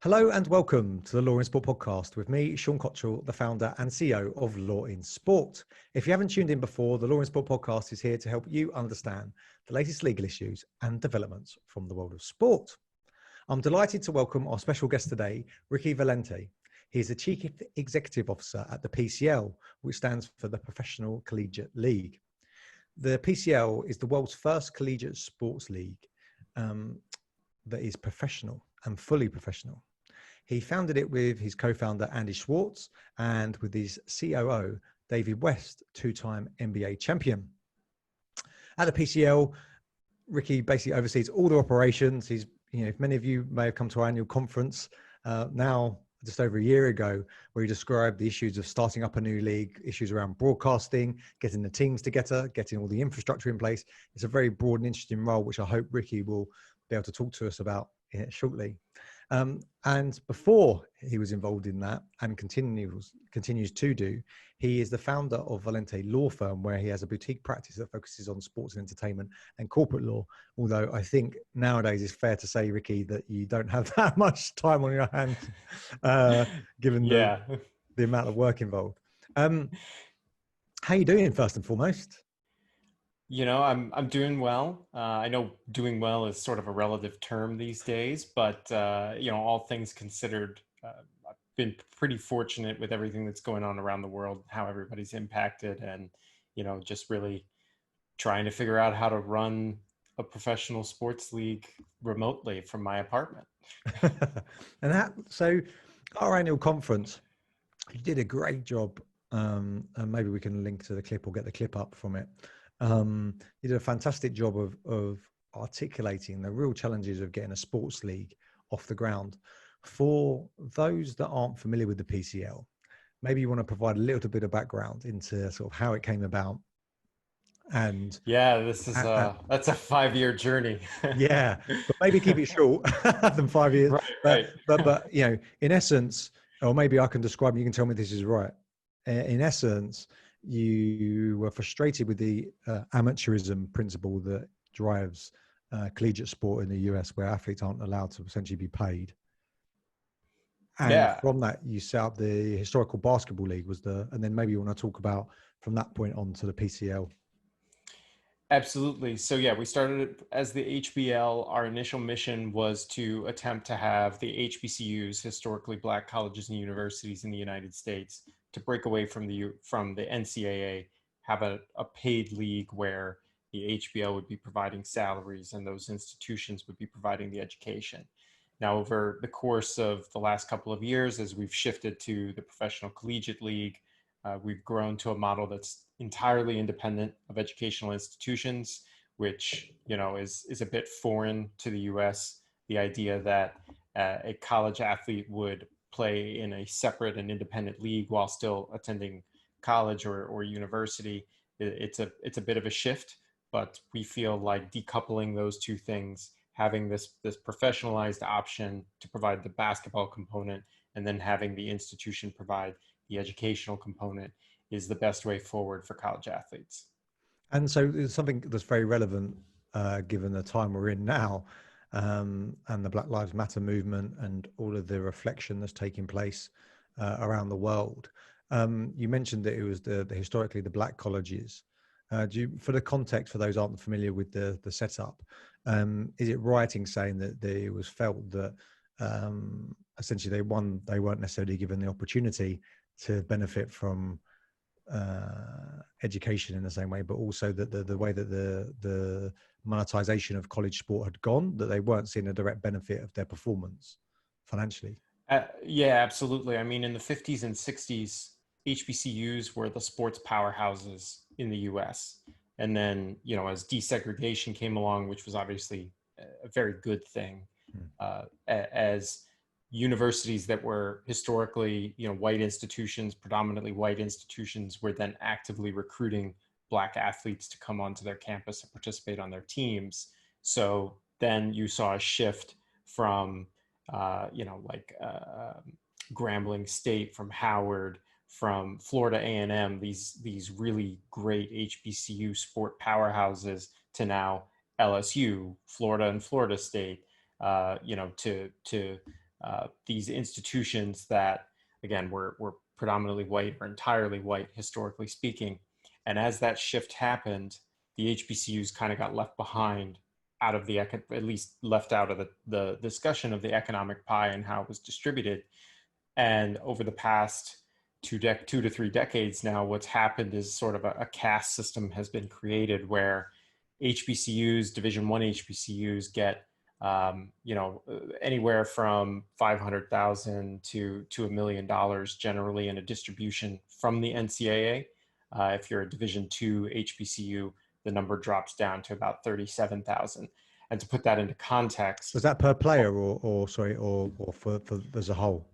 Hello and welcome to the Law in Sport podcast with me, Sean Cottrell, the founder and CEO of Law in Sport. If you haven't tuned in before, the Law in Sport podcast is here to help you understand the latest legal issues and developments from the world of sport. I'm delighted to welcome our special guest today, Ricky Valente. He's the Chief Executive Officer at the PCL, which stands for the Professional Collegiate League. The PCL is the world's first collegiate sports league that is professional and fully professional. He founded it with his co-founder, Andy Schwartz, and with his COO, David West, two-time NBA champion. At the PCL, Ricky basically oversees all the operations. Many of you may have come to our annual conference now just over a year ago, where he described the issues of starting up a new league, issues around broadcasting, getting the teams together, getting all the infrastructure in place. It's a very broad and interesting role, which I hope Ricky will be able to talk to us about shortly. And before he was involved in that and continues to do, he is the founder of Valente law firm, where he has a boutique practice that focuses on sports and entertainment and corporate law. Although I think nowadays it's fair to say, Ricky, that you don't have that much time on your hands, given the amount of work involved. How are you doing, first and foremost? I'm doing well. I know doing well is sort of a relative term these days, but all things considered, I've been pretty fortunate with everything that's going on around the world, how everybody's impacted, and just really trying to figure out how to run a professional sports league remotely from my apartment. So our annual conference, you did a great job, and maybe we can link to the clip or get the clip up from it. You did a fantastic job of articulating the real challenges of getting a sports league off the ground. For those that aren't familiar with the PCL, maybe you want to provide a little bit of background into sort of how it came about. And This is that's a 5-year journey. yeah, but maybe keep it short than 5 years. Right. But in essence, or maybe I can describe. You can tell me this is right. In essence, you were frustrated with the amateurism principle that drives collegiate sport in the US, where athletes aren't allowed to essentially be paid. And Yeah. from that, you set up the historical basketball league and then maybe you want to talk about from that point on to the PCL. Absolutely. So we started as the HBL. Our initial mission was to attempt to have the HBCUs, historically Black colleges and universities in the United States, to break away from the NCAA, have a paid league where the HBL would be providing salaries and those institutions would be providing the education. Now, over the course of the last couple of years, as we've shifted to the Professional Collegiate League, we've grown to a model that's entirely independent of educational institutions, which is a bit foreign to the U.S. The idea that a college athlete would play in a separate and independent league while still attending college or university, it's a bit of a shift. But we feel like decoupling those two things, having this professionalized option to provide the basketball component, and then having the institution provide the educational component, is the best way forward for college athletes. And so it's something that's very relevant given the time we're in now, and the Black Lives Matter movement and all of the reflection that's taking place around the world. You mentioned that it was historically the Black colleges. For the context, for those who aren't familiar with the setup, is it right in saying that it was felt that essentially they weren't necessarily given the opportunity to benefit from education in the same way, but also that the way that the monetization of college sport had gone, that they weren't seeing a direct benefit of their performance financially? Yeah, absolutely. I mean, in the 50s and 60s, HBCUs were the sports powerhouses in the US. And then, as desegregation came along, which was obviously a very good thing, as universities that were historically, white institutions, predominantly white institutions, were then actively recruiting Black athletes to come onto their campus and participate on their teams. So then you saw a shift from, Grambling State, from Howard, from Florida A&M, these really great HBCU sport powerhouses, to now LSU, Florida, and Florida State, to these institutions that, again, were predominantly white or entirely white, historically speaking. And as that shift happened, the HBCUs kind of got left behind, out of the, at least left out of the discussion of the economic pie and how it was distributed. And over the past 2 to 3 decades now, what's happened is sort of a caste system has been created where HBCUs, Division I HBCUs, get anywhere from 500,000 to $1 million generally in a distribution from the NCAA. If you're a Division II HBCU, the number drops down to about 37,000. And to put that into context, Was that per player or for as a whole?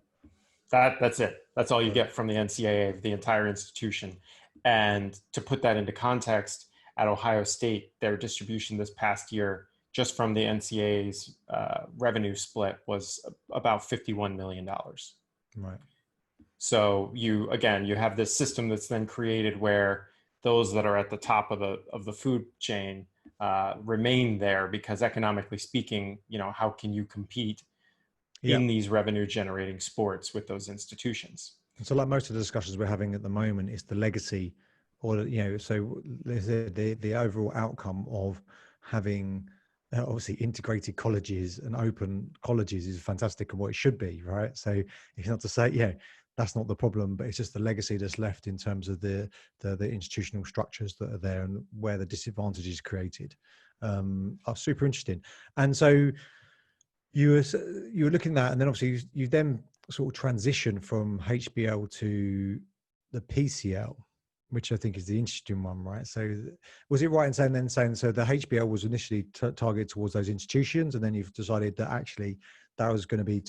That's it. That's all you get from the NCAA, the entire institution. And to put that into context, at Ohio State, their distribution this past year, just from the NCAA's revenue split, was about $51 million. Right. So you have this system that's then created where those that are at the top of the food chain remain there, because economically speaking, how can you compete in these revenue generating sports with those institutions? So like most of the discussions we're having at the moment is the legacy, or so the overall outcome of having obviously integrated colleges and open colleges is fantastic and what it should be, right? So it's not to say that's not the problem, but it's just the legacy that's left in terms of the institutional structures that are there and where the disadvantage is created. Are super interesting. And so you were looking at that, and then obviously you then sort of transition from HBL to the PCL, which I think is the interesting one, right? So was it right in saying so the HBL was initially targeted towards those institutions, and then you've decided that actually that was going to be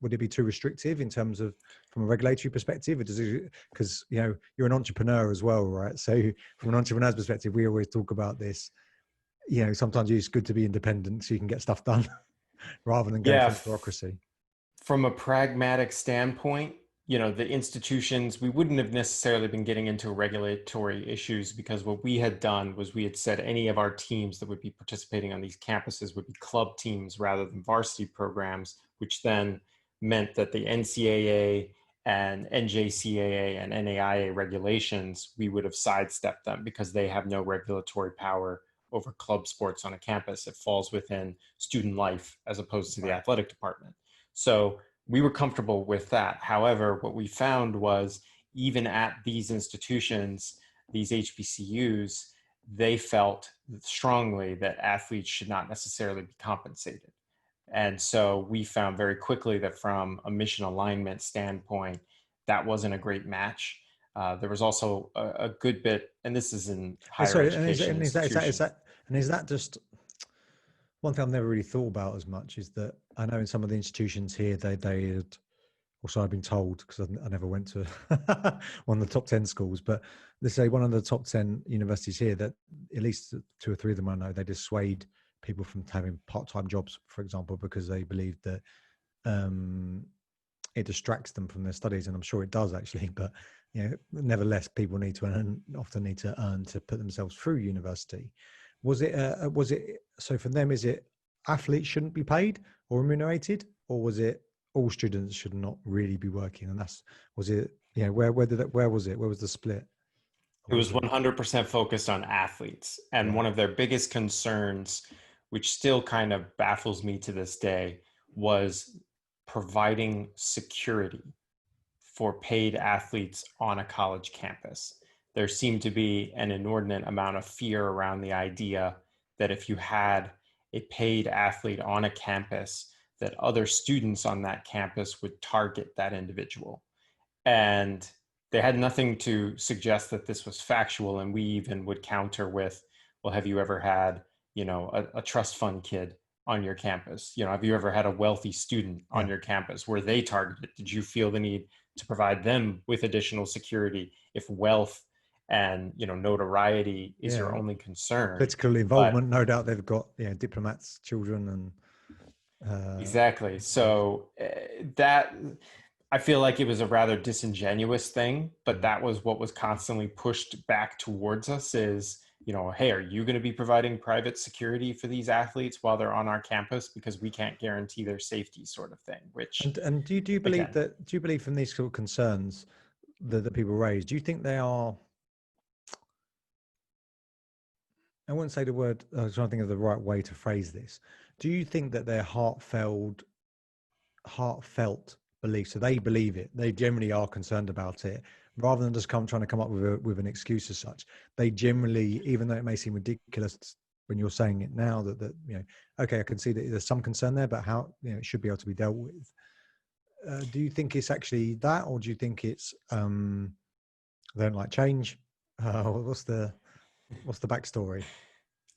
would it be too restrictive in terms of from a regulatory perspective? Because you're an entrepreneur as well, right? So from an entrepreneur's perspective, we always talk about this. Sometimes it's good to be independent so you can get stuff done rather than going through bureaucracy. From a pragmatic standpoint, the institutions, we wouldn't have necessarily been getting into regulatory issues, because what we had done was we had said any of our teams that would be participating on these campuses would be club teams rather than varsity programs, which then meant that the NCAA and NJCAA and NAIA regulations, we would have sidestepped them because they have no regulatory power over club sports on a campus. It falls within student life as opposed to the athletic department. So we were comfortable with that. However, what we found was even at these institutions, these HBCUs, they felt strongly that athletes should not necessarily be compensated. And so we found very quickly that from a mission alignment standpoint, that wasn't a great match. There was also a good bit, and this is in higher education institutions. Is that just one thing I've never really thought about as much is that I know in some of the institutions here, they had, also I've been told, because I never went to one of the top 10 schools, but they say one of the top 10 universities here, that at least 2 or 3 of them I know, they dissuade people from having part-time jobs, for example, because they believe that it distracts them from their studies. And I'm sure it does actually, but nevertheless, people often need to earn to put themselves through university. Was it so for them, is it athletes shouldn't be paid or remunerated, or was it all students should not really be working? And where was the split? It was 100% focused on athletes. And one of their biggest concerns, which still kind of baffles me to this day, was providing security for paid athletes on a college campus. There seemed to be an inordinate amount of fear around the idea that if you had a paid athlete on a campus, that other students on that campus would target that individual. And they had nothing to suggest that this was factual. And we even would counter with, well, have you ever had, a trust fund kid on your campus? Have you ever had a wealthy student on your campus? Were they targeted? Did you feel the need to provide them with additional security if wealth and notoriety is your only concern? Political involvement, no doubt they've got diplomats, children, and exactly. So that, I feel like it was a rather disingenuous thing, but that was what was constantly pushed back towards us, is hey, are you going to be providing private security for these athletes while they're on our campus, because we can't guarantee their safety, sort of thing. Which, And do you believe again, that? Do you believe from these sort of concerns that people raise? Do you think they are? I wouldn't say the word. I was trying to think of the right way to phrase this. Do you think that they're heartfelt beliefs? So they believe it. They generally are concerned about it, rather than just trying to come up with an excuse as such. They generally, even though it may seem ridiculous when you're saying it now, that okay, I can see that there's some concern there, but how it should be able to be dealt with. Do you think it's actually that, or do you think it's they don't like change? What's the backstory?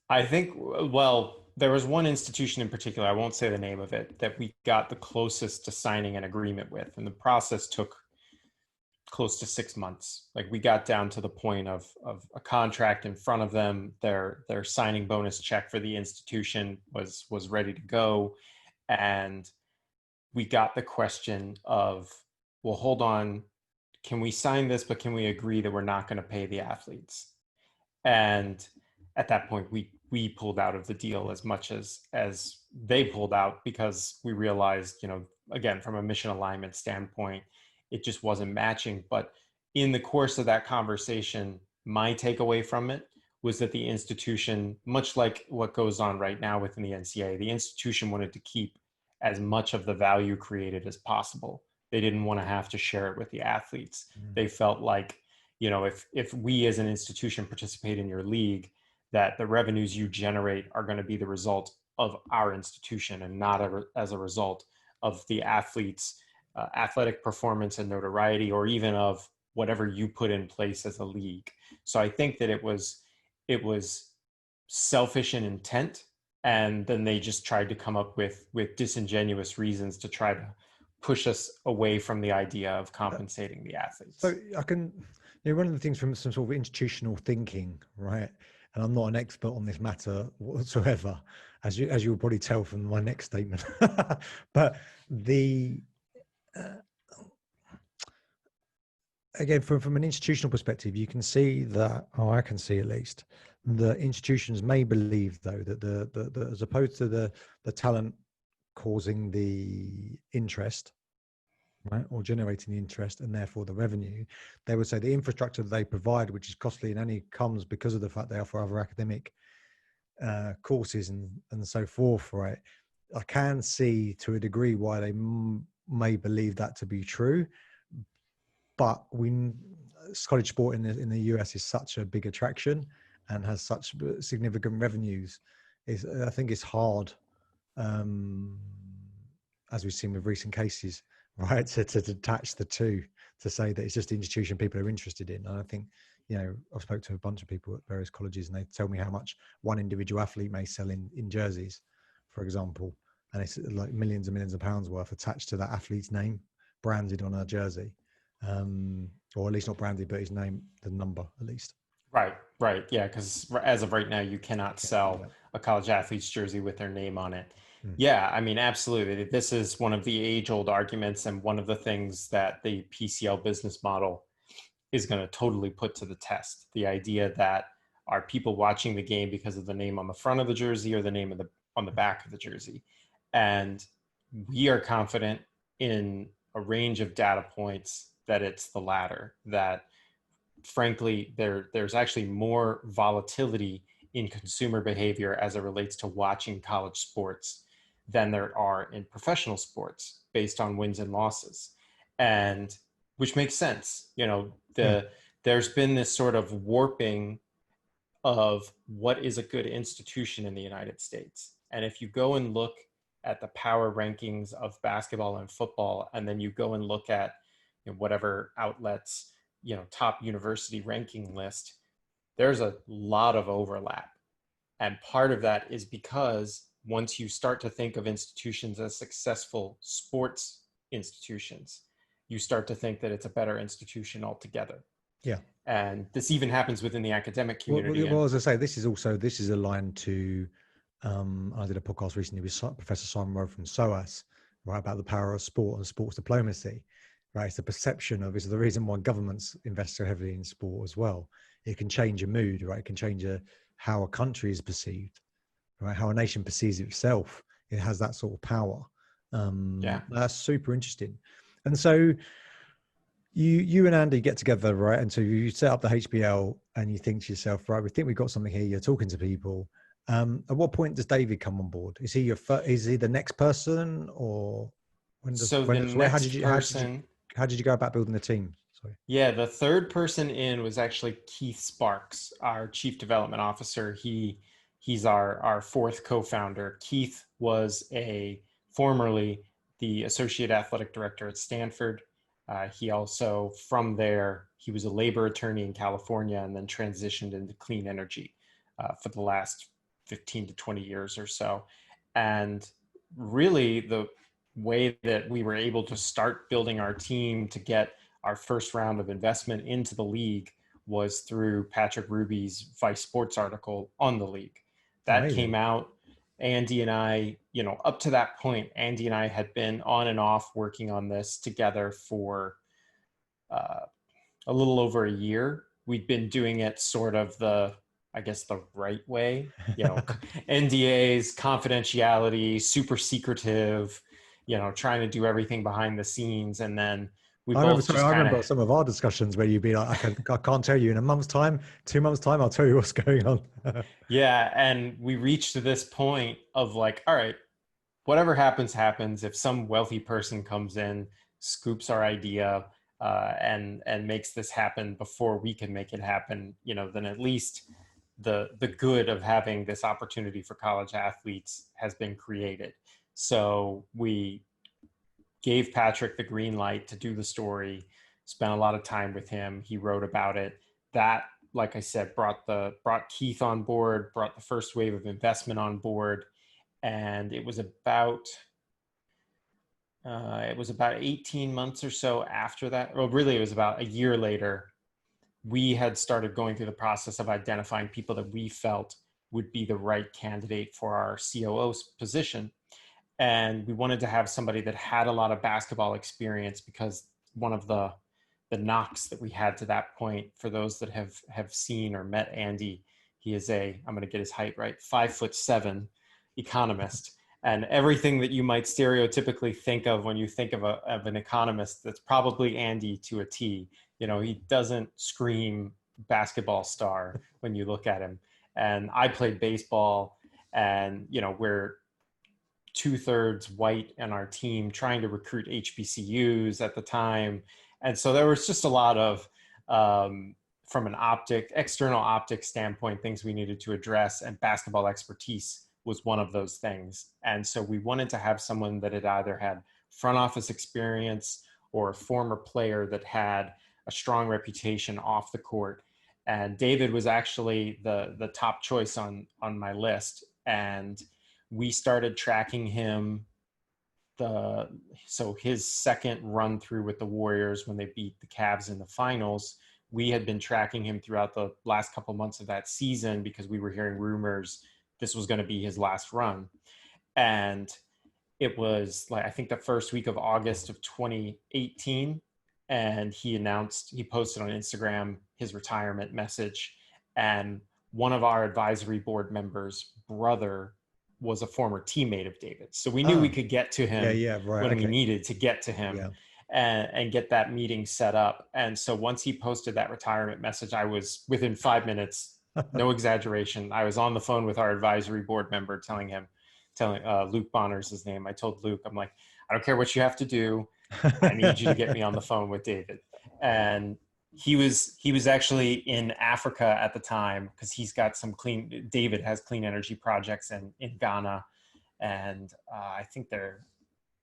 I think, well, there was one institution in particular, I won't say the name of it, that we got the closest to signing an agreement with, and the process took close to 6 months. Like, we got down to the point of a contract in front of them. Their signing bonus check for the institution was ready to go, and we got the question of, well, hold on, can we sign this, but can we agree that we're not going to pay the athletes? And at that point, we pulled out of the deal as much as they pulled out, because we realized, again, from a mission alignment standpoint, it just wasn't matching. But in the course of that conversation, my takeaway from it was that the institution, much like what goes on right now within the NCAA, the institution wanted to keep as much of the value created as possible. They didn't want to have to share it with the athletes. They felt like, if we as an institution participate in your league, that the revenues you generate are going to be the result of our institution, and not as a result of the athletes' athletic performance and notoriety, or even of whatever you put in place as a league. So I think that it was selfish in intent, and then they just tried to come up with disingenuous reasons to try to push us away from the idea of compensating the athletes. So I can, one of the things from some sort of institutional thinking, right? And I'm not an expert on this matter whatsoever, as you'll probably tell from my next statement. But again, from an institutional perspective, you can see that, I can see at least, the institutions may believe, though, that the as opposed to the talent causing the interest, right, or generating the interest and therefore the revenue, they would say the infrastructure that they provide, which is costly and only comes because of the fact they offer other academic courses and so forth, right? I can see to a degree why they may believe that to be true, but college sport in the US is such a big attraction and has such significant revenues. I think it's hard, as we've seen with recent cases, right, to detach the two, to say that it's just the institution people are interested in. And I think, I've spoke to a bunch of people at various colleges, and they tell me how much one individual athlete may sell in jerseys, for example, and it's like millions and millions of pounds worth attached to that athlete's name, branded on a jersey, or at least not branded, but his name, the number at least. Right. Yeah, because as of right now, you cannot sell a college athlete's jersey with their name on it. Yeah, I mean, absolutely. This is one of the age-old arguments, and one of the things that the PCL business model is going to totally put to the test. The idea that, are people watching the game because of the name on the front of the jersey or the name on the back of the jersey? And we are confident in a range of data points that it's the latter, that frankly, there's actually more volatility in consumer behavior as it relates to watching college sports than there are in professional sports, based on wins and losses. And which makes sense. There's been this sort of warping of what is a good institution in the United States. And if you go and look at the power rankings of basketball and football, and then you go and look at whatever outlets, top university ranking list, there's a lot of overlap. And part of that is because once you start to think of institutions as successful sports institutions, you start to think that it's a better institution altogether. Yeah. And this even happens within the academic community. Well, as I say, this is aligned to, I did a podcast recently with Professor Simon Rowe from SOAS, right, about the power of sport and sports diplomacy, right? It's the perception of, it's the reason why governments invest so heavily in sport as well, it can change a mood, right? It can change how a country is perceived, right? How a nation perceives itself. It has that sort of power. Yeah. That's super interesting. And so you and Andy get together, right? And so you set up the HBL and you think to yourself, right, we think we've got something here. You're talking to people. At what point does David come on board? Is he is he the next person, or So the next person, how did you go about building the team? Sorry. yeah, the third person in was actually Keith Sparks, our chief development officer. He's our fourth co-founder. Keith was formerly the associate athletic director at Stanford. He also, from there, he was a labor attorney in California and then transitioned into clean energy for the last 15 to 20 years or so. And really, the way that we were able to start building our team to get our first round of investment into the league was through Patrick Ruby's Vice Sports article on the league. That Amazing. came out. Andy and I, up to that point, Andy and I had been on and off working on this together for a little over a year. We'd been doing it sort of the right way, NDAs, confidentiality, super secretive, trying to do everything behind the scenes. And then I remember some of our discussions where you'd be like, I can't tell you in a month's time, 2 months time, I'll tell you what's going on. Yeah. And we reached to this point of like, all right, whatever happens, happens. If some wealthy person comes in, scoops our idea, and makes this happen before we can make it happen, then at least the good of having this opportunity for college athletes has been created. So we gave Patrick the green light to do the story, spent a lot of time with him. He wrote about it. That, like I said, brought Keith on board, brought the first wave of investment on board. And it was about 18 months or so after that. Well, really, it was about a year later. We had started going through the process of identifying people that we felt would be the right candidate for our COO position. And we wanted to have somebody that had a lot of basketball experience, because one of the knocks that we had to that point, for those that have seen or met Andy, he is I'm going to get his height right, 5'7" economist. And everything that you might stereotypically think of when you think of an economist, that's probably Andy to a T. He doesn't scream basketball star when you look at him. And I played baseball, and we're 2/3 white in our team, trying to recruit HBCUs at the time. And so there was just a lot of, from an external optic standpoint, things we needed to address, and basketball expertise was one of those things. And so we wanted to have someone that had either had front office experience or a former player that had a strong reputation off the court. And David was actually the top choice on my list. And we started tracking him. So his second run through with the Warriors, when they beat the Cavs in the finals, we had been tracking him throughout the last couple months of that season, because we were hearing rumors this was going to be his last run. And it was like, I think the first week of August of 2018. And he posted on Instagram his retirement message. And one of our advisory board members' brother was a former teammate of David. So we knew we could get to him we needed to get to him, and get that meeting set up. And so once he posted that retirement message, I was, within 5 minutes, no exaggeration, I was on the phone with our advisory board member telling Luke Bonner's his name. I told Luke, I'm like, I don't care what you have to do. I need you to get me on the phone with David. And he was actually in Africa at the time, because David has clean energy projects in Ghana. And I think they're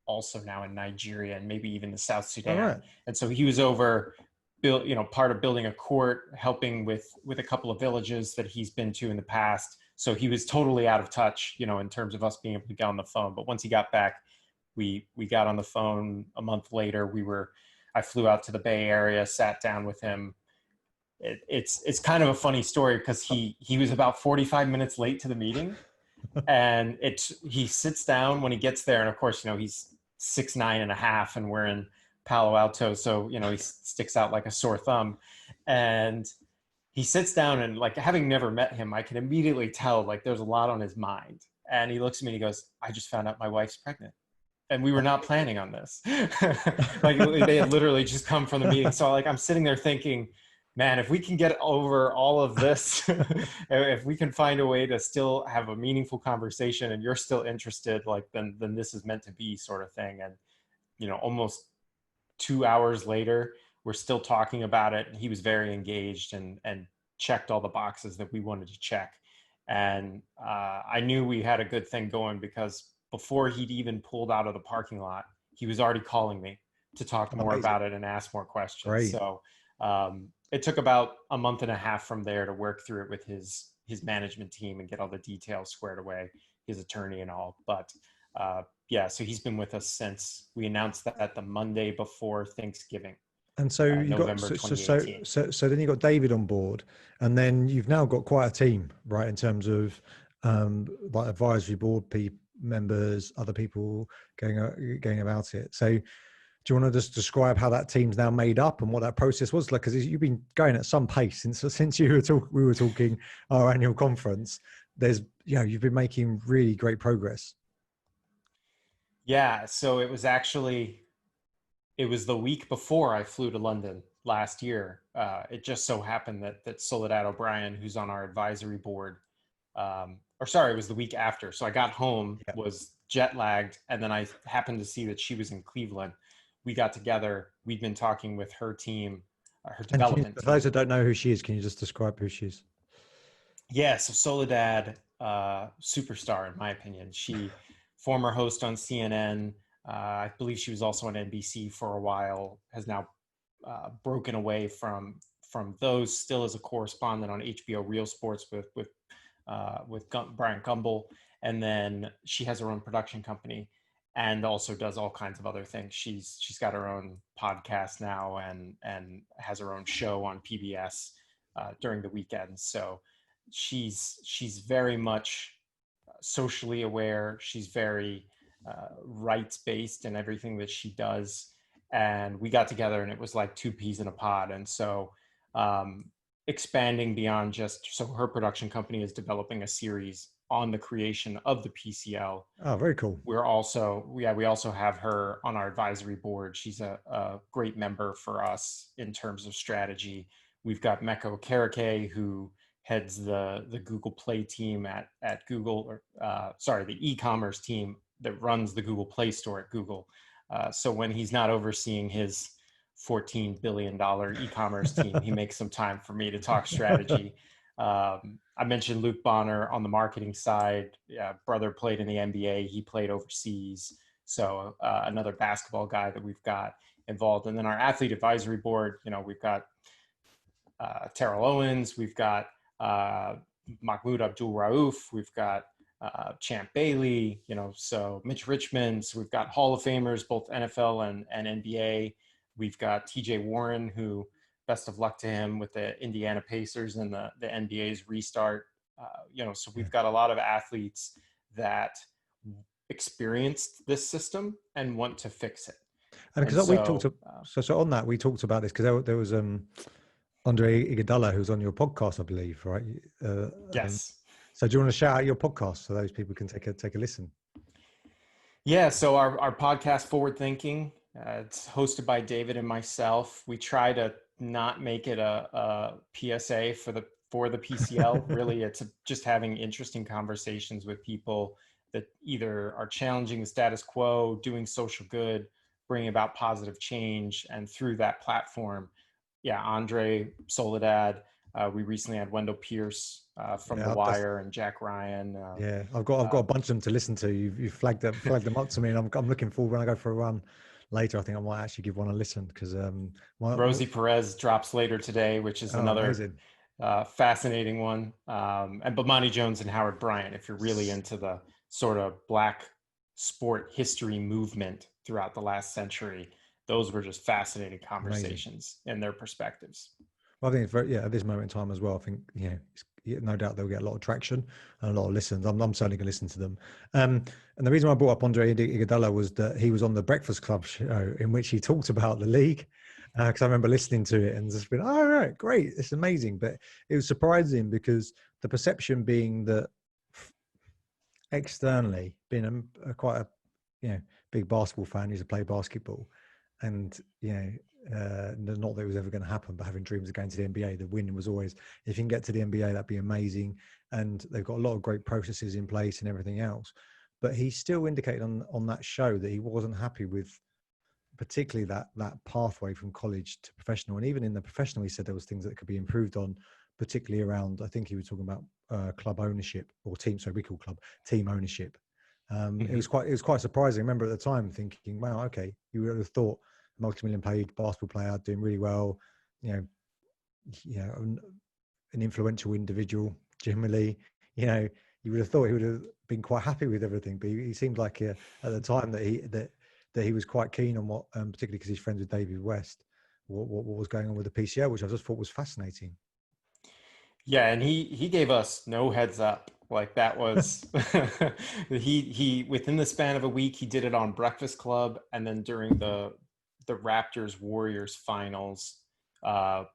also now in Nigeria and maybe even the South Sudan. Right. And so he was over part of building a court, helping with a couple of villages that he's been to in the past. So he was totally out of touch, in terms of us being able to get on the phone. But once he got back, we got on the phone a month later. I flew out to the Bay Area, sat down with him. It's kind of a funny story, because he was about 45 minutes late to the meeting. And he sits down when he gets there. And of course, he's 6'9.5", and we're in Palo Alto. So, he sticks out like a sore thumb. And he sits down and, like, having never met him, I can immediately tell, like, there's a lot on his mind. And he looks at me and he goes, "I just found out my wife's pregnant. And we were not planning on this." Like, they had literally just come from the meeting. So, like, I'm sitting there thinking, man, if we can get over all of this, if we can find a way to still have a meaningful conversation and you're still interested, like, then this is meant to be, sort of thing. And, almost 2 hours later, we're still talking about it. And he was very engaged and checked all the boxes that we wanted to check. And I knew we had a good thing going, because before he'd even pulled out of the parking lot, he was already calling me to talk more Amazing. about it and ask more questions. Great. So it took about a month and a half from there to work through it with his management team and get all the details squared away, his attorney and all. But yeah, so he's been with us since we announced that the Monday before Thanksgiving. And so you got November 2018. so then you got David on board, and then you've now got quite a team, right? In terms of like advisory board members, other people going about it. So do you want to just describe how that team's now made up and what that process was like? Because you've been going at some pace since we were talking our annual conference. You've been making really great progress. Yeah, so it was the week before I flew to London last year. It just so happened that Soledad O'Brien, who's on our advisory board, it was the week after. So I got home, Yeah. was jet lagged, and then I happened to see that she was in Cleveland. We got together. We'd been talking with her team, her development For team. those that don't know who she is, can you just describe who she is? Yeah, so Soledad, superstar in my opinion. She, former host on CNN. I believe she was also on NBC for a while. Has now broken away from those. Still as a correspondent on HBO Real Sports with Brian Gumbel, and then she has her own production company and also does all kinds of other things. She's got her own podcast now and has her own show on PBS during the weekends. So she's very much socially aware. She's very rights based in everything that she does. And we got together and it was like two peas in a pod. And so expanding beyond so her production company is developing a series on the creation of the PCL. Oh, very cool. We also have her on our advisory board. She's a great member for us in terms of strategy. We've got Meko Karake, who heads the Google Play team at Google, the e-commerce team that runs the Google Play Store at Google. So when he's not overseeing his $14 billion e-commerce team, he makes some time for me to talk strategy. I mentioned Luke Bonner on the marketing side. Brother played in the NBA. He played overseas. So another basketball guy that we've got involved. And then our athlete advisory board, we've got Terrell Owens, we've got Mahmoud Abdul Rauf, we've got Champ Bailey, so Mitch Richmond. So we've got Hall of Famers, both NFL and NBA. We've got TJ Warren, who, best of luck to him with the Indiana Pacers and the NBA's restart. So we've got a lot of athletes that experienced this system and want to fix it. And because we talked, so on that we talked about this because there was Andre Iguodala who's on your podcast, I believe, right? Yes. So do you want to shout out your podcast so those people can take a listen? Yeah. So our podcast, Forward Thinking, it's hosted by David and myself. We try to not make it a PSA for the PCL. Really, it's just having interesting conversations with people that either are challenging the status quo, doing social good, bringing about positive change, and through that platform. Yeah, Andre, Soledad. We recently had Wendell Pierce from The Wire and Jack Ryan. I've got a bunch of them to listen to. You've flagged them up to me, and I'm looking forward when I go for a run later. I think I might actually give one a listen because Rosie Perez drops later today, which is another fascinating one. And Bomani Jones and Howard Bryant, if you're really into the sort of Black sport history movement throughout the last century, those were just fascinating conversations in their perspectives. Well, I think it's very, yeah, at this moment in time as well, I think, no doubt they'll get a lot of traction and a lot of listens. I'm certainly going to listen to them. And the reason why I brought up Andre Iguodala was that he was on the Breakfast Club show in which he talked about the league. Because I remember listening to it and just being, oh, right, great, it's amazing. But it was surprising because the perception being that externally, being quite a big basketball fan, used to play basketball, and not that it was ever going to happen, but having dreams of going to the NBA, the win was always, if you can get to the NBA, that'd be amazing. And they've got a lot of great processes in place and everything else. But he still indicated on that show that he wasn't happy with particularly that pathway from college to professional. And even in the professional, he said there was things that could be improved on, particularly around, I think he was talking about club ownership or team. So we call club team ownership. It was quite surprising. I remember at the time thinking, wow, okay, you would have thought a multi-million paid basketball player doing really well, an influential individual generally, you would have thought he would have been quite happy with everything. But he seemed like at the time that he was quite keen on what, particularly because he's friends with David West, what was going on with the PCL, which I just thought was fascinating. Yeah, and he gave us no heads up. Like that was he within the span of a week he did it on Breakfast Club, and then during the Raptors Warriors finals,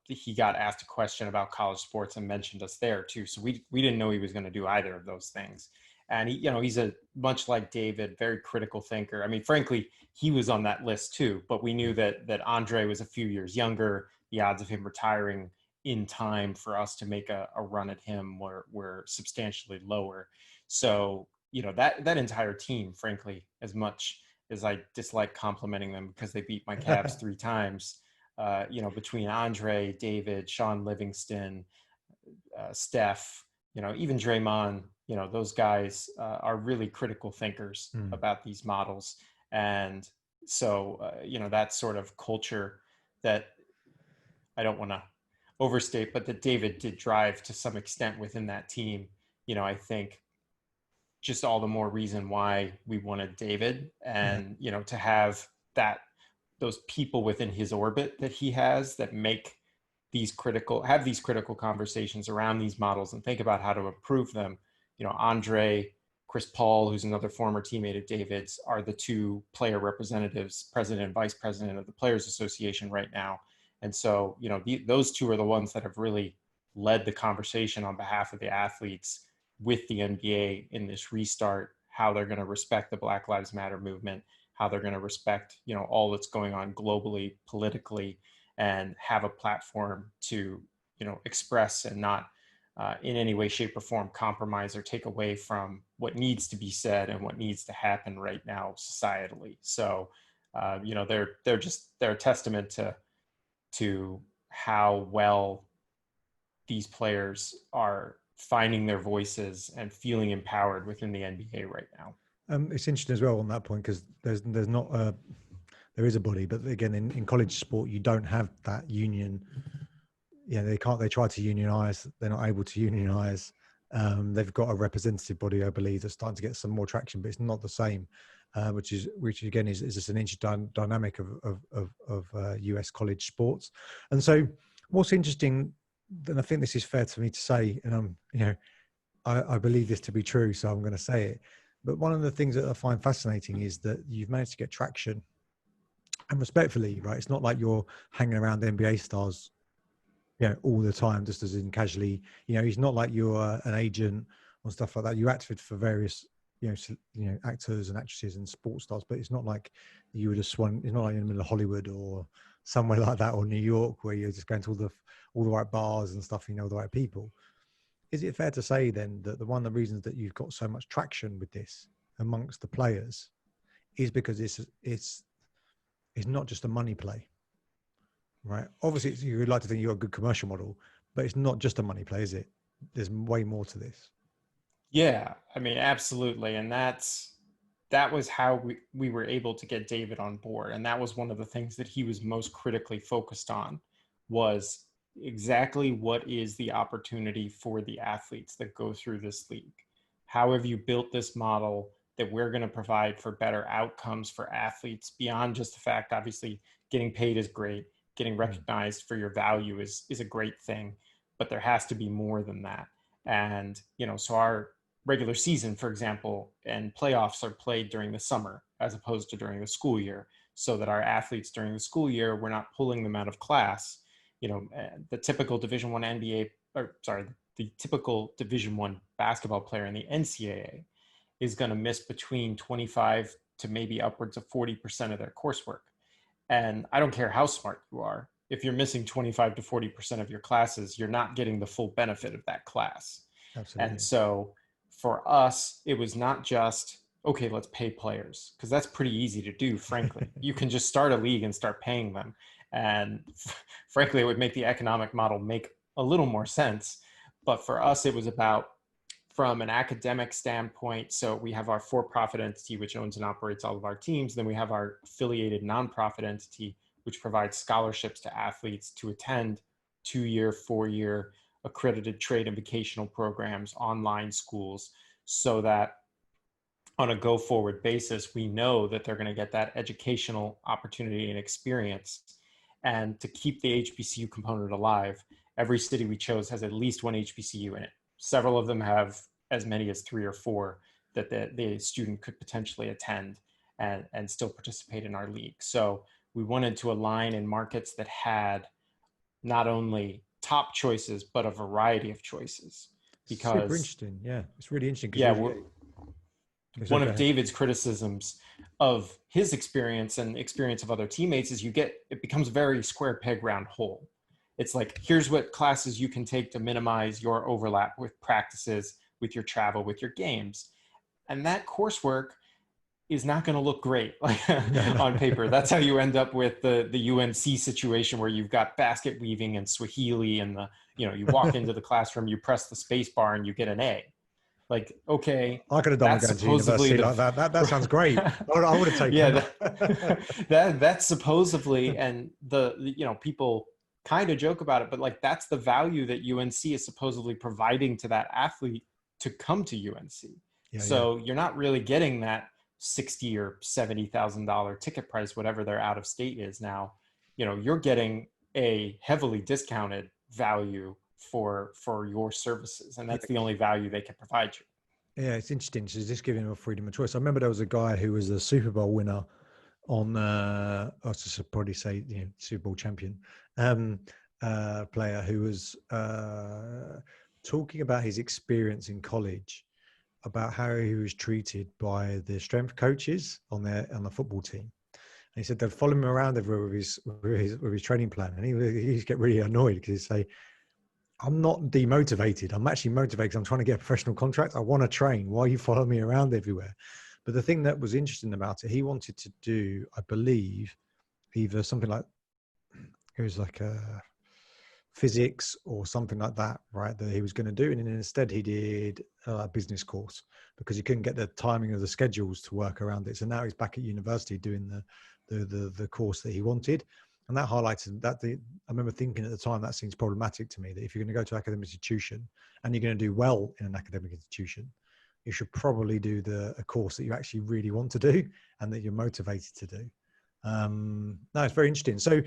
he got asked a question about college sports and mentioned us there too. So we didn't know he was going to do either of those things. And he's a much like David, very critical thinker. I mean, frankly, he was on that list too, but we knew that Andre was a few years younger. The odds of him retiring in time for us to make a run at him were substantially lower. So, that entire team, frankly, as much as I dislike complimenting them because they beat my Cavs 3 times, between Andre, David, Sean Livingston, Steph, even Draymond, those guys are really critical thinkers about these models. And so, that sort of culture that I don't want to overstate, but that David did drive to some extent within that team, I think just all the more reason why we wanted David and, to have those people within his orbit that he has that make these critical conversations around these models and think about how to improve them. Andre, Chris Paul, who's another former teammate of David's, are the 2 player representatives, president and vice president of the Players Association right now. And so, those 2 are the ones that have really led the conversation on behalf of the athletes with the NBA in this restart, how they're going to respect the Black Lives Matter movement, how they're going to respect, all that's going on globally, politically, and have a platform to, express and not in any way, shape, or form compromise or take away from what needs to be said and what needs to happen right now societally. So, they're a testament to how well these players are finding their voices and feeling empowered within the NBA right now. It's interesting as well on that point because there's not there is a body, but again in college sport you don't have that union. They try to unionize, they're not able to unionize. They've got a representative body, I believe, that's starting to get some more traction, but it's not the same, which again is just an interesting dynamic of US college sports. And so what's interesting, and I think this is fair to me to say, and I believe this to be true, so I'm going to say it. But one of the things that I find fascinating is that you've managed to get traction, and respectfully, right? It's not like you're hanging around NBA stars, all the time, just as in casually. It's not like you're an agent or stuff like that. You acted for various, actors and actresses and sports stars, but it's not like you would have swan. It's not like you're in the middle of Hollywood or somewhere like that, or New York, where you're just going to all the right bars and stuff. The right people. Is it fair to say then that one of the reasons that you've got so much traction with this amongst the players is because it's not just a money play, right? Obviously, you would like to think you're a good commercial model, but it's not just a money play, is it? There's way more to this. Yeah, I mean, absolutely. And that was how we were able to get David on board. And that was one of the things that he was most critically focused on, was exactly what is the opportunity for the athletes that go through this league? How have you built this model that we're going to provide for better outcomes for athletes beyond just the fact, obviously, getting paid is great. getting recognized for your value is a great thing, but there has to be more than that. And, so our regular season, for example, and playoffs are played during the summer as opposed to during the school year, so that our athletes during the school year, we're not pulling them out of class. The typical Division I NBA, or sorry, the typical Division I basketball player in the NCAA is going to miss between 25 to maybe upwards of 40% of their coursework. And I don't care how smart you are, if you're missing 25 to 40% of your classes, you're not getting the full benefit of that class. Absolutely. And so for us, it was not just, okay, let's pay players, because that's pretty easy to do, frankly. You can just start a league and start paying them. And frankly, it would make the economic model make a little more sense. But for us, it was about, from an academic standpoint, so we have our for-profit entity, which owns and operates all of our teams. Then we have our affiliated nonprofit entity, which provides scholarships to athletes to attend 2-year, 4-year accredited trade and vocational programs, online schools, so that on a go-forward basis, we know that they're going to get that educational opportunity and experience. And to keep the HBCU component alive, every city we chose has at least one HBCU in it. Several of them have as many as 3 or 4 that the student could potentially attend and still participate in our league. So we wanted to align in markets that had not only top choices, but a variety of choices. Because super interesting. Yeah, it's really interesting. Yeah, one of David's criticisms of his experience and experience of other teammates is it becomes very square peg round hole. It's like, here's what classes you can take to minimize your overlap with practices, with your travel, with your games. And that coursework is not going to look great on paper. That's how you end up with the UNC situation, where you've got basket weaving and Swahili, and you walk into the classroom, you press the space bar and you get an A. Like, okay, I could have done going to university like that. That sounds great. I would have taken that's supposedly, and people kind of joke about it, but like, that's the value that UNC is supposedly providing to that athlete to come to UNC. You're not really getting that $60,000 or $70,000 ticket price, whatever their out of state is now. You're getting a heavily discounted value for your services, and that's the only value they can provide you. Yeah, it's interesting. So just giving them a freedom of choice. I remember there was a guy who was a Super Bowl winner on I should probably say Super Bowl champion player, who was talking about his experience in college, about how he was treated by the strength coaches on the football team. And he said they'd follow him around everywhere with his training plan, and he'd get really annoyed because he'd say, I'm not demotivated. I'm actually motivated because I'm trying to get a professional contract. I want to train. Why are you following me around everywhere? But the thing that was interesting about it, he wanted to do, I believe, either something like, it was like a physics or something like that, right, that he was going to do. And then instead he did a business course because he couldn't get the timing of the schedules to work around it. So now he's back at university doing the course that he wanted. And that highlighted that. I remember thinking at the time, that seems problematic to me, that if you're going to go to an academic institution and you're going to do well in an academic institution, you should probably do a course that you actually really want to do and that you're motivated to do. No, it's very interesting. So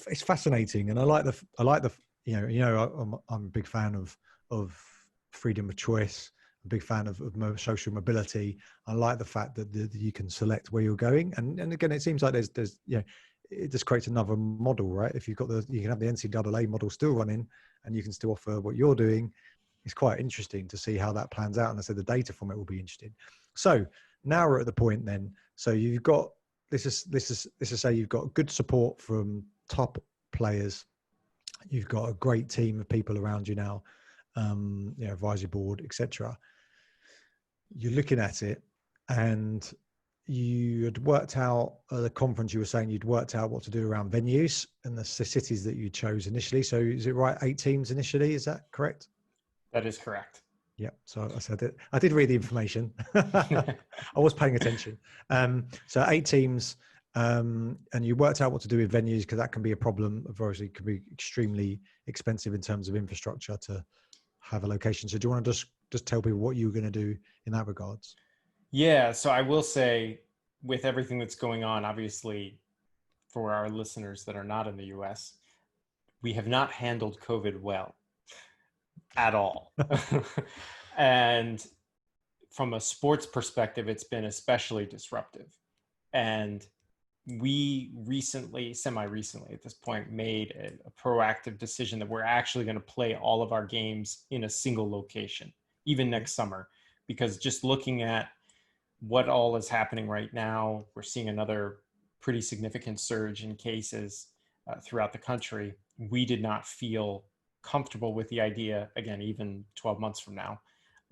it's fascinating. And I like the, I'm a big fan of freedom of choice. I'm a big fan of social mobility. I like the fact that you can select where you're going. And again, it seems like there's it just creates another model, right? If you can have the NCAA model still running and you can still offer what you're doing. It's quite interesting to see how that plans out. And I said the data from it will be interesting. So now we're at the point then. So you've got, this is say you've got good support from top players. You've got a great team of people around you now, advisory board, etc. You're looking at it, and you had worked out at the conference, you were saying you'd worked out what to do around venues and the cities that you chose initially. So is it right, 8 teams initially? Is that correct? That is correct. Yeah. So I said it. I did read the information. I was paying attention. So 8 teams, and you worked out what to do with venues, because that can be a problem. Obviously, it can be extremely expensive in terms of infrastructure to have a location. So do you want to just tell people what you were going to do in that regards? Yeah. So I will say, with everything that's going on, obviously for our listeners that are not in the US, we have not handled COVID well at all. And from a sports perspective, it's been especially disruptive. And we recently, semi-recently at this point, made a proactive decision that we're actually going to play all of our games in a single location, even next summer, because just looking at what all is happening right now, we're seeing another pretty significant surge in cases throughout the country. We did not feel comfortable with the idea, again, even 12 months from now,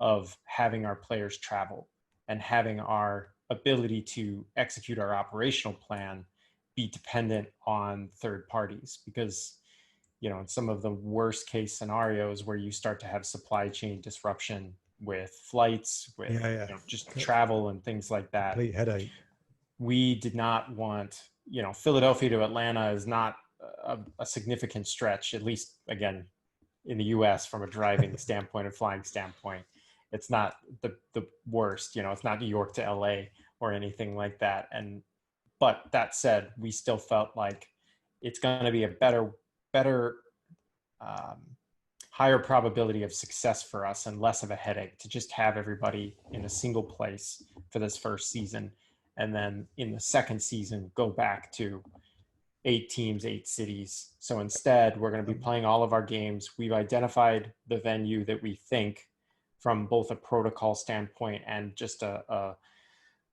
of having our players travel and having our ability to execute our operational plan be dependent on third parties. Because, you know, in some of the worst case scenarios where you start to have supply chain disruption with flights, with Yeah. you know, just travel and things like that, Complete headache. we did not want, you know, Philadelphia to Atlanta is not a significant stretch, at least again in the US from a driving standpoint and flying standpoint. It's not the worst, you know, it's not New York to LA or anything like that. And but that said, we still felt like it's going to be a better higher probability of success for us and less of a headache to just have everybody in a single place for this first season. And then in the second season, go back to 8 teams, 8 cities. So instead, we're going to be playing all of our games. We've identified the venue that we think, from both a protocol standpoint and just a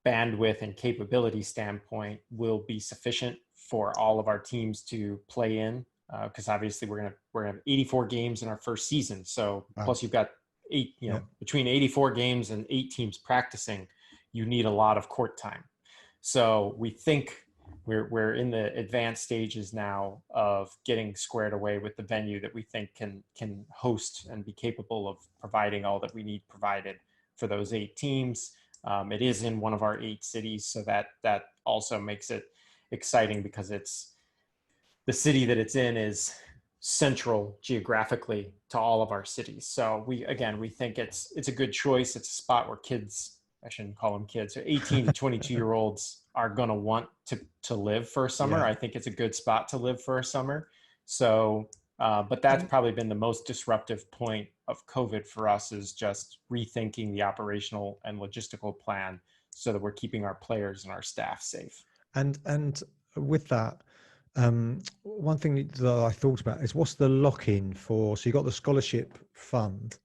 bandwidth and capability standpoint, will be sufficient for all of our teams to play in. Because obviously we're gonna have 84 games in our first season. So plus you've got between 84 games and 8 teams practicing, you need a lot of court time. So we think we're in the advanced stages now of getting squared away with the venue that we think can host and be capable of providing all that we need provided for those 8 teams. It is in one of our 8 cities, so that also makes it exciting, because it's the city that it's in is central geographically to all of our cities. So we think it's a good choice. It's a spot where kids, I shouldn't call them kids, so 18 to 22-year-olds are going to want to live for a summer. I think it's a good spot to live for a summer. So, but that's probably been the most disruptive point of COVID for us, is just rethinking the operational and logistical plan so that we're keeping our players and our staff safe. And with that, one thing that I thought about is, what's the lock-in for? So you got the scholarship fund.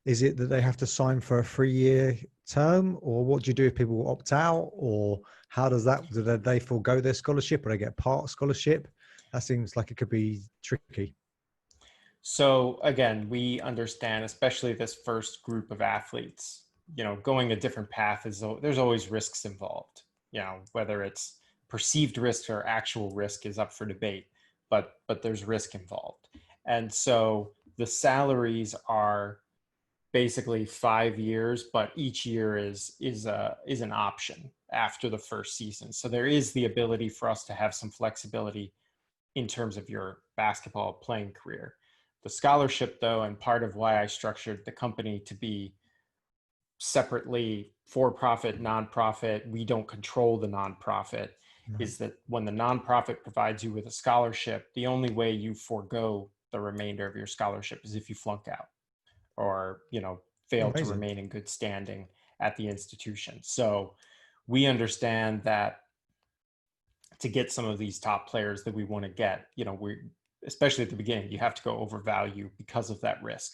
Is it that they have to sign for a 3-year term, or what do you do if people opt out, or how does that? Do they forego their scholarship, or they get part scholarship? That seems like it could be tricky. So again, we understand, especially this first group of athletes, you know, going a different path there's always risks involved. You know, whether it's perceived risk or actual risk is up for debate, but there's risk involved. And so the salaries are basically 5 years, but each year is an option after the first season. So there is the ability for us to have some flexibility in terms of your basketball playing career. The scholarship, though, and part of why I structured the company to be separately for-profit, nonprofit, we don't control the nonprofit, is that when the nonprofit provides you with a scholarship, the only way you forego the remainder of your scholarship is if you flunk out or, you know, fail to remain in good standing at the institution. So we understand that to get some of these top players that we want to get, you know, especially at the beginning, you have to go over value because of that risk.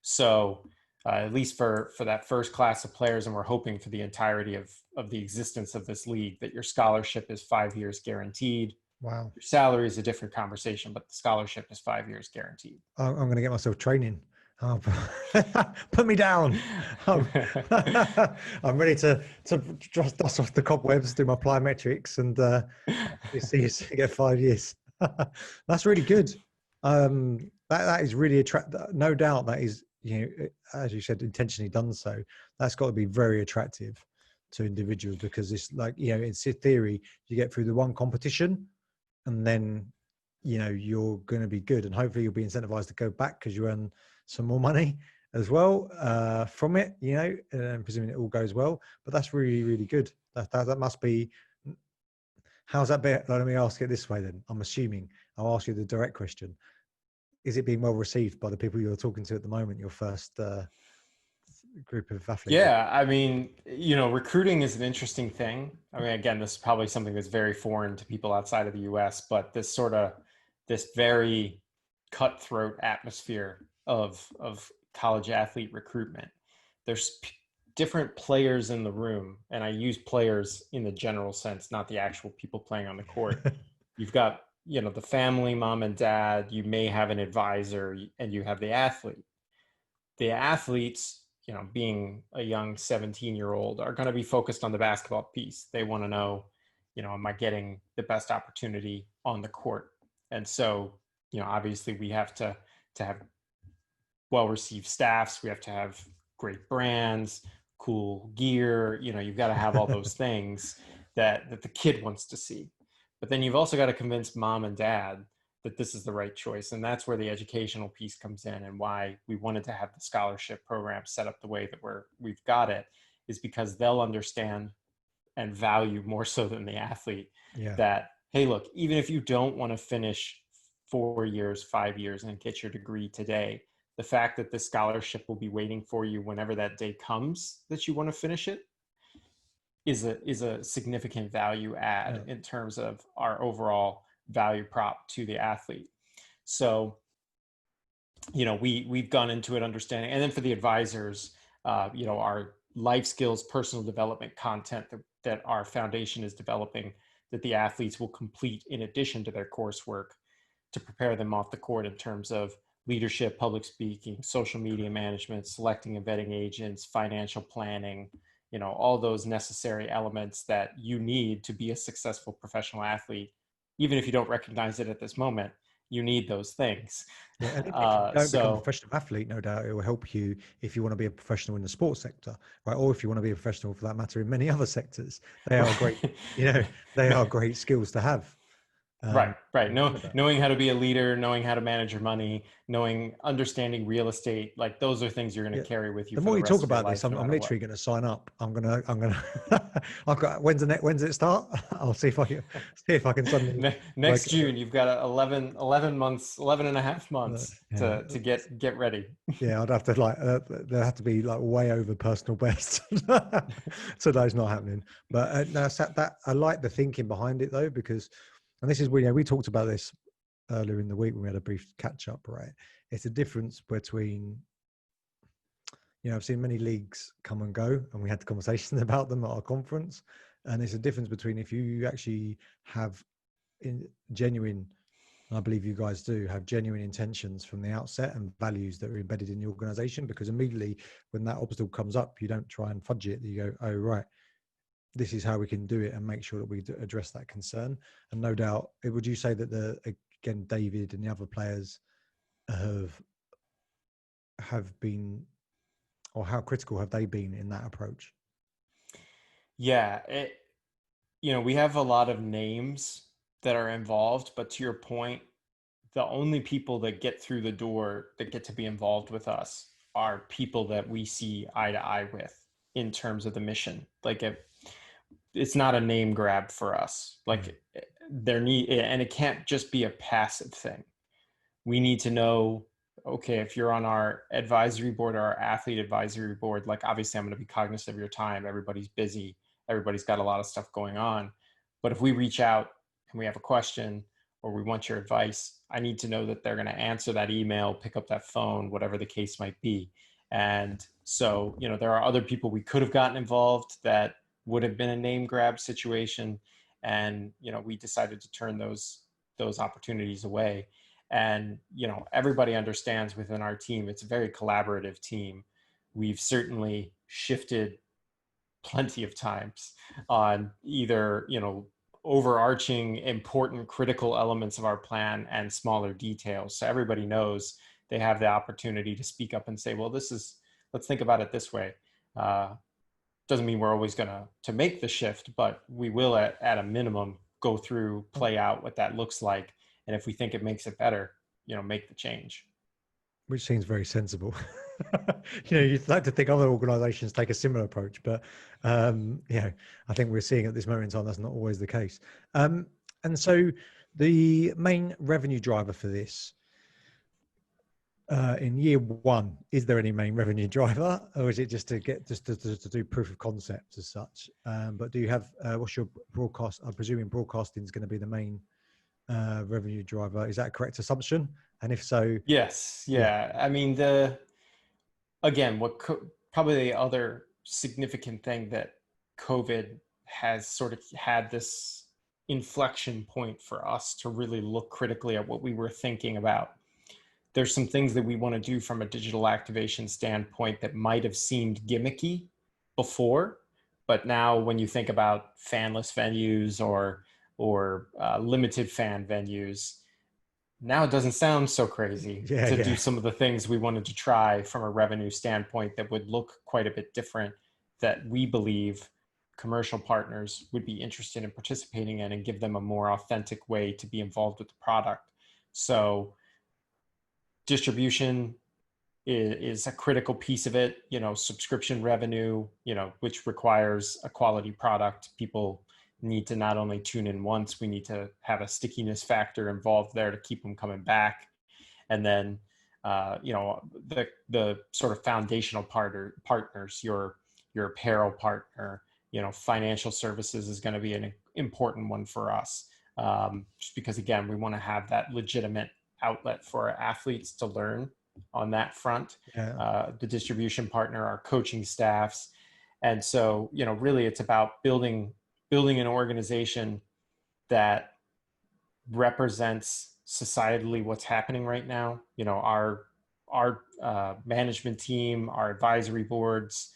So at least for that first class of players, and we're hoping for the entirety of the existence of this league, that your scholarship is 5 years guaranteed. Wow. Your salary is a different conversation, but the scholarship is 5 years guaranteed. I'm going to get myself training. Put me down. I'm ready to just dust off the cobwebs, do my plyometrics, and see you get 5 years. That's really good. That is really attractive. No doubt that is, you know, as you said, intentionally done so. That's got to be very attractive to individuals, because it's like, you know, in theory, you get through the one competition, and then, you know, you're going to be good, and hopefully you'll be incentivized to go back because you earn some more money as well from it, you know, and presuming it all goes well. But that's really, really good. That must be, How's that bit? Let me ask it this way then. I'm assuming I'll ask you the direct question. Is it being well received by the people you're talking to at the moment, your first group of athletes? Yeah, I mean, recruiting is an interesting thing. I mean, again, this is probably something that's very foreign to people outside of the US, but this very cutthroat atmosphere of college athlete recruitment. There's different players in the room, and I use players in the general sense, not the actual people playing on the court. You've got, the family, mom and dad, you may have an advisor, and you have the athlete. The athletes, being a young 17-year-old, are going to be focused on the basketball piece. They want to know, am I getting the best opportunity on the court? And so, obviously we have to have well-received staffs. We have to have great brands, cool gear. You've got to have all those things that the kid wants to see. But then you've also got to convince mom and dad that this is the right choice. And that's where the educational piece comes in, and why we wanted to have the scholarship program set up the way that we've got it, is because they'll understand and value more so than the athlete that, hey, look, even if you don't want to finish 4 years, 5 years and get your degree today, the fact that the scholarship will be waiting for you whenever that day comes that you want to finish it is a significant value add in terms of our overall value prop to the athlete. So, we've gone into it understanding. And then for the advisors, our life skills, personal development content that our foundation is developing, that the athletes will complete in addition to their coursework, to prepare them off the court in terms of leadership, public speaking, social media management, selecting and vetting agents, financial planning, all those necessary elements that you need to be a successful professional athlete. Even if you don't recognize it at this moment, you need those things. Yeah, and if you don't become a professional athlete, no doubt it will help you if you want to be a professional in the sports sector, right? Or if you want to be a professional, for that matter, in many other sectors. They are great, they are great skills to have. Right. Knowing how to be a leader, knowing how to manage your money, understanding real estate, like those are things you're going to carry with you. The more you talk about this, I'm literally going to sign up. I'm going to, I've got, when's it start? I'll see if I can suddenly. Next June, you've got 11 and a half months to get ready. Yeah, I'd have to there have to be way over personal best. So that's not happening. But no, I like the thinking behind it though, because, and this is where we talked about this earlier in the week when we had a brief catch up, right? It's a difference between, I've seen many leagues come and go, and we had the conversation about them at our conference. And it's a difference between if you actually have genuine, and I believe you guys do have genuine intentions from the outset and values that are embedded in the organization, because immediately when that obstacle comes up, you don't try and fudge it. You go, oh, right, this is how we can do it, and make sure that we address that concern. And no doubt, would you say that again, David and the other players have been, or how critical have they been in that approach? Yeah, we have a lot of names that are involved, but to your point, the only people that get through the door that get to be involved with us are people that we see eye to eye with in terms of the mission. Like, it's not a name grab for us. Like, and it can't just be a passive thing. We need to know, okay, if you're on our advisory board or our athlete advisory board, like, obviously I'm going to be cognizant of your time. Everybody's busy. Everybody's got a lot of stuff going on. But if we reach out and we have a question or we want your advice, I need to know that they're going to answer that email, pick up that phone, whatever the case might be. And so, there are other people we could have gotten involved that would have been a name grab situation. And, we decided to turn those opportunities away. And, everybody understands within our team, it's a very collaborative team. We've certainly shifted plenty of times on either, overarching important critical elements of our plan and smaller details. So everybody knows they have the opportunity to speak up and say, well, let's think about it this way. Doesn't mean we're always going to make the shift, but we will at a minimum go through, play out what that looks like. And if we think it makes it better, make the change. which seems very sensible. You'd like to think other organizations take a similar approach, but I think we're seeing at this moment in time that's not always the case. And so the main revenue driver for this in year one, is there any main revenue driver, or is it just to do proof of concept as such? But do you have what's your broadcast? I'm presuming broadcasting is going to be the main revenue driver. Is that a correct assumption? And if so, Yes. yeah, Yeah. I mean, probably the other significant thing that COVID has sort of had this inflection point for us to really look critically at what we were thinking about. There's some things that we want to do from a digital activation standpoint that might have seemed gimmicky before, but now when you think about fanless venues or limited fan venues, now it doesn't sound so crazy yeah, to do yeah, some of the things we wanted to try from a revenue standpoint that would look quite a bit different, that we believe commercial partners would be interested in participating in and give them a more authentic way to be involved with the product. So distribution is a critical piece of it, subscription revenue, which requires a quality product. People need to not only tune in once, we need to have a stickiness factor involved there to keep them coming back. And then, the sort of foundational partners, your apparel partner, financial services is going to be an important one for us. Just because, again, we want to have that legitimate outlet for our athletes to learn on that front. yeah. The distribution partner, our coaching staffs. And so, really it's about building an organization that represents societally what's happening right now. Our management team, our advisory boards,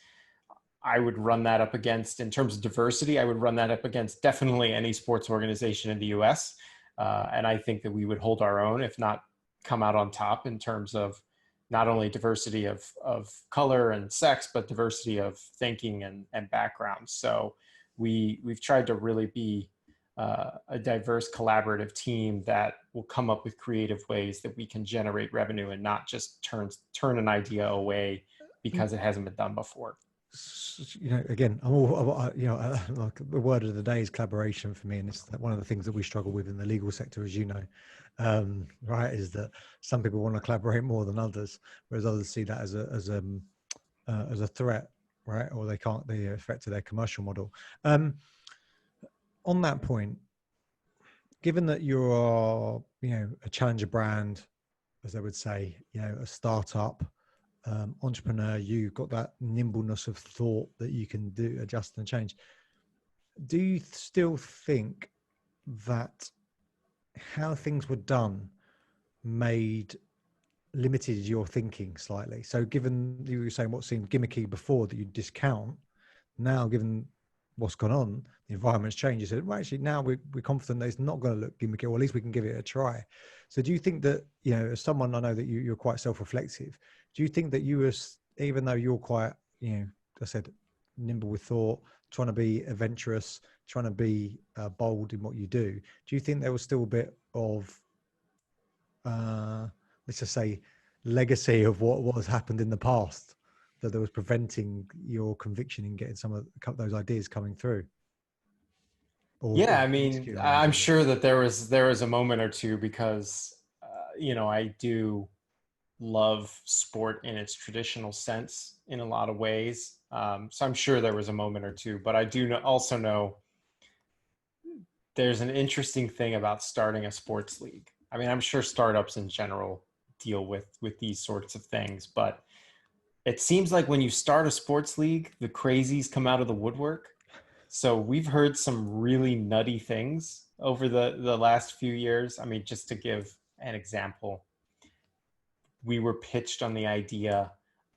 I would run that up against, in terms of diversity, I would run that up against definitely any sports organization in the US. And I think that we would hold our own, if not come out on top, in terms of not only diversity of color and sex, but diversity of thinking and background. So we've tried to really be a diverse collaborative team that will come up with creative ways that we can generate revenue and not just turn an idea away because it hasn't been done before. Again, like the word of the day is collaboration for me, and it's one of the things that we struggle with in the legal sector, as you know, right? Is that some people want to collaborate more than others, whereas others see that as a threat, right? Or they can't be a threat to their commercial model. On that point, given that you are, a challenger brand, as they would say, a startup. Entrepreneur, you've got that nimbleness of thought that you can do, adjust and change. Do you still think that how things were done limited your thinking slightly? So given you were saying what seemed gimmicky before that you discount, now given what's gone on, the environment's changed, you said, well, actually now we're confident that it's not going to look gimmicky, or at least we can give it a try. So do you think that, as someone, I know that you're quite self-reflective, do you think that you were, even though you're quite, I said, nimble with thought, trying to be adventurous, trying to be bold in what you do you think there was still a bit of, let's just say, legacy of what has happened in the past that was preventing your conviction in getting some of those ideas coming through? Yeah, Or I mean, executing on those I'm ideas? sure that there was a moment or two because, I do love sport in its traditional sense in a lot of ways. So I'm sure there was a moment or two, but I do also know there's an interesting thing about starting a sports league. I mean, I'm sure startups in general deal with these sorts of things, but it seems like when you start a sports league, the crazies come out of the woodwork. So we've heard some really nutty things over the last few years. I mean, just to give an example, we were pitched on the idea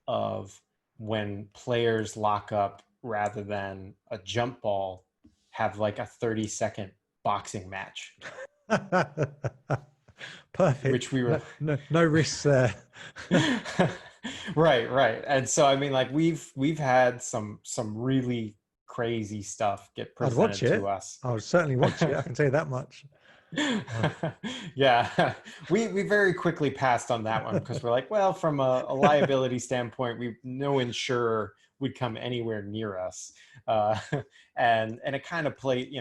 of when players lock up, rather than a jump ball, have like a 30-second boxing match. Perfect. Which we were No risks there. right. And so I mean, like we've had some really crazy stuff get I'd watch presented to it. us. I would certainly watch it. I can tell you that much. Yeah, we very quickly passed on that one because we're like, well, from a liability standpoint, no insurer would come anywhere near us, uh, and it kind of played,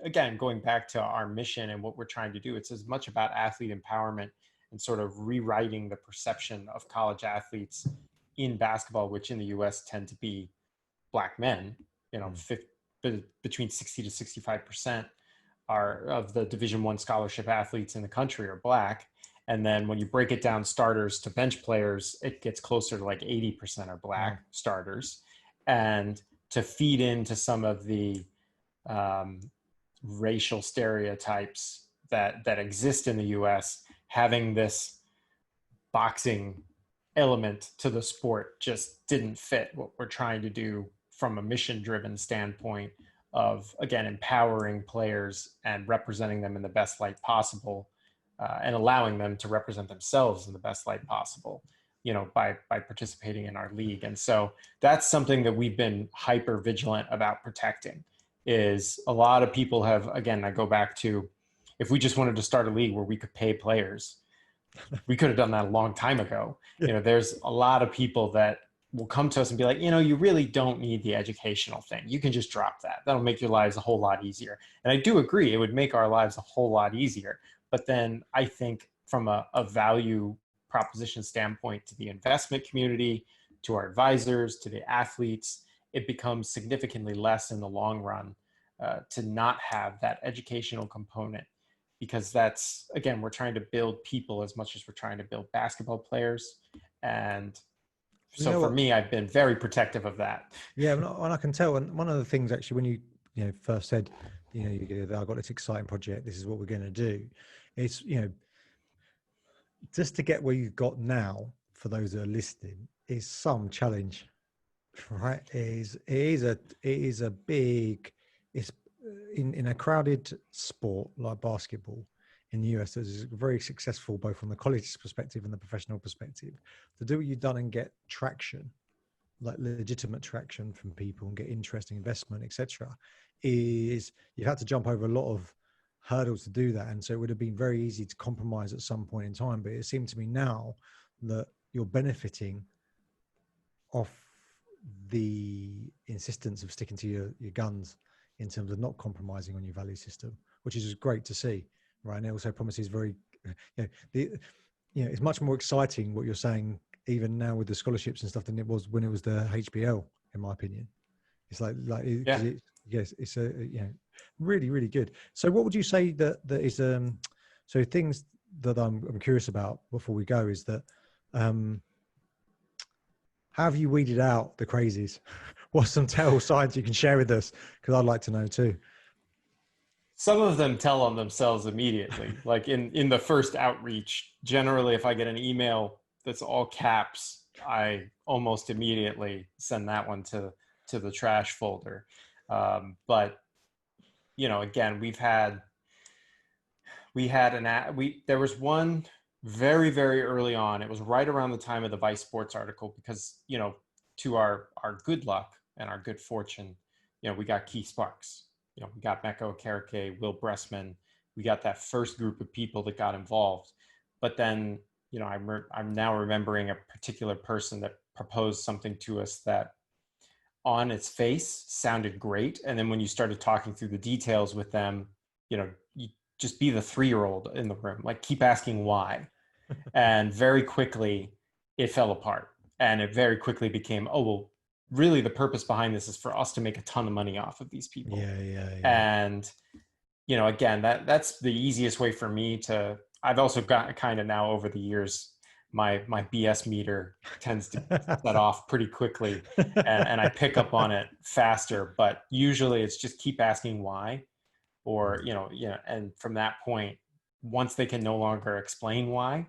again, going back to our mission and what we're trying to do, it's as much about athlete empowerment and sort of rewriting the perception of college athletes in basketball, which in the U.S. tend to be Black men. Between 60 to 65% of the Division I scholarship athletes in the country are Black. And then when you break it down starters to bench players, it gets closer to like 80% are Black starters. And to feed into some of the racial stereotypes that exist in the US, having this boxing element to the sport just didn't fit what we're trying to do from a mission-driven standpoint of, again, empowering players and representing them in the best light possible, and allowing them to represent themselves in the best light possible, by participating in our league. And so that's something that we've been hyper vigilant about protecting. Is a lot of people have, again, I go back to, if we just wanted to start a league where we could pay players, we could have done that a long time ago. There's a lot of people that will come to us and be like, you really don't need the educational thing. You can just drop that. That'll make your lives a whole lot easier. And I do agree, it would make our lives a whole lot easier. But then I think from a value proposition standpoint to the investment community, to our advisors, to the athletes, it becomes significantly less in the long run to not have that educational component. Because that's, again, we're trying to build people as much as we're trying to build basketball players. And so for me, I've been very protective of that. Yeah, and I can tell. And one of the things, actually, when you first said, I've got this exciting project, this is what we're going to do. It's, just to get where you've got now, for those that are listening, is some challenge, right? It is a big, it's in a crowded sport like basketball in the US, that is very successful both from the college perspective and the professional perspective. To do what you've done and get traction, like legitimate traction from people, and get interesting investment, etc., is you've had to jump over a lot of hurdles to do that. And so it would have been very easy to compromise at some point in time. But it seemed to me now that you're benefiting off the insistence of sticking to your guns in terms of not compromising on your value system, which is great to see, right? And it also promises very, it's much more exciting what you're saying even now with the scholarships and stuff than it was when it was the HBL, in my opinion. It's it's a really, really good. So what would you say that is so things that I'm curious about before we go is that how have you weeded out the crazies? What's some telltale signs you can share with us? Because I'd like to know too. Some of them tell on themselves immediately. Like in the first outreach, generally, if I get an email that's all caps, I almost immediately send that one to the trash folder. But again, there was one very, very early on. It was right around the time of the Vice Sports article, because, to our good luck and our good fortune, we got Keith Sparks, we got Mecca Okereke, Will Bressman, we got that first group of people that got involved. But then, I'm now remembering a particular person that proposed something to us that on its face sounded great. And then when you started talking through the details with them, you just be the 3-year-old in the room, like keep asking why. And very quickly it fell apart. And it very quickly became, oh, well, really the purpose behind this is for us to make a ton of money off of these people. Yeah. And, again, that's the easiest way for me to, I've also got kind of now over the years, my BS meter tends to set off pretty quickly, and I pick up on it faster. But usually it's just keep asking why, or, and from that point, once they can no longer explain why,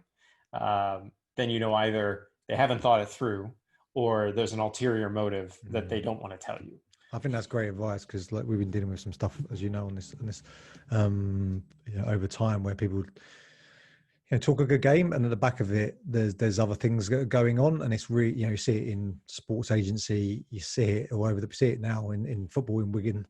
then, either they haven't thought it through, or there's an ulterior motive that they don't want to tell you. I think that's great advice, because like we've been dealing with some stuff, as on this over time, where people talk a good game, and at the back of it there's other things going on, and it's really, you see it in sports agency, you see it all over see it now in football in Wigan,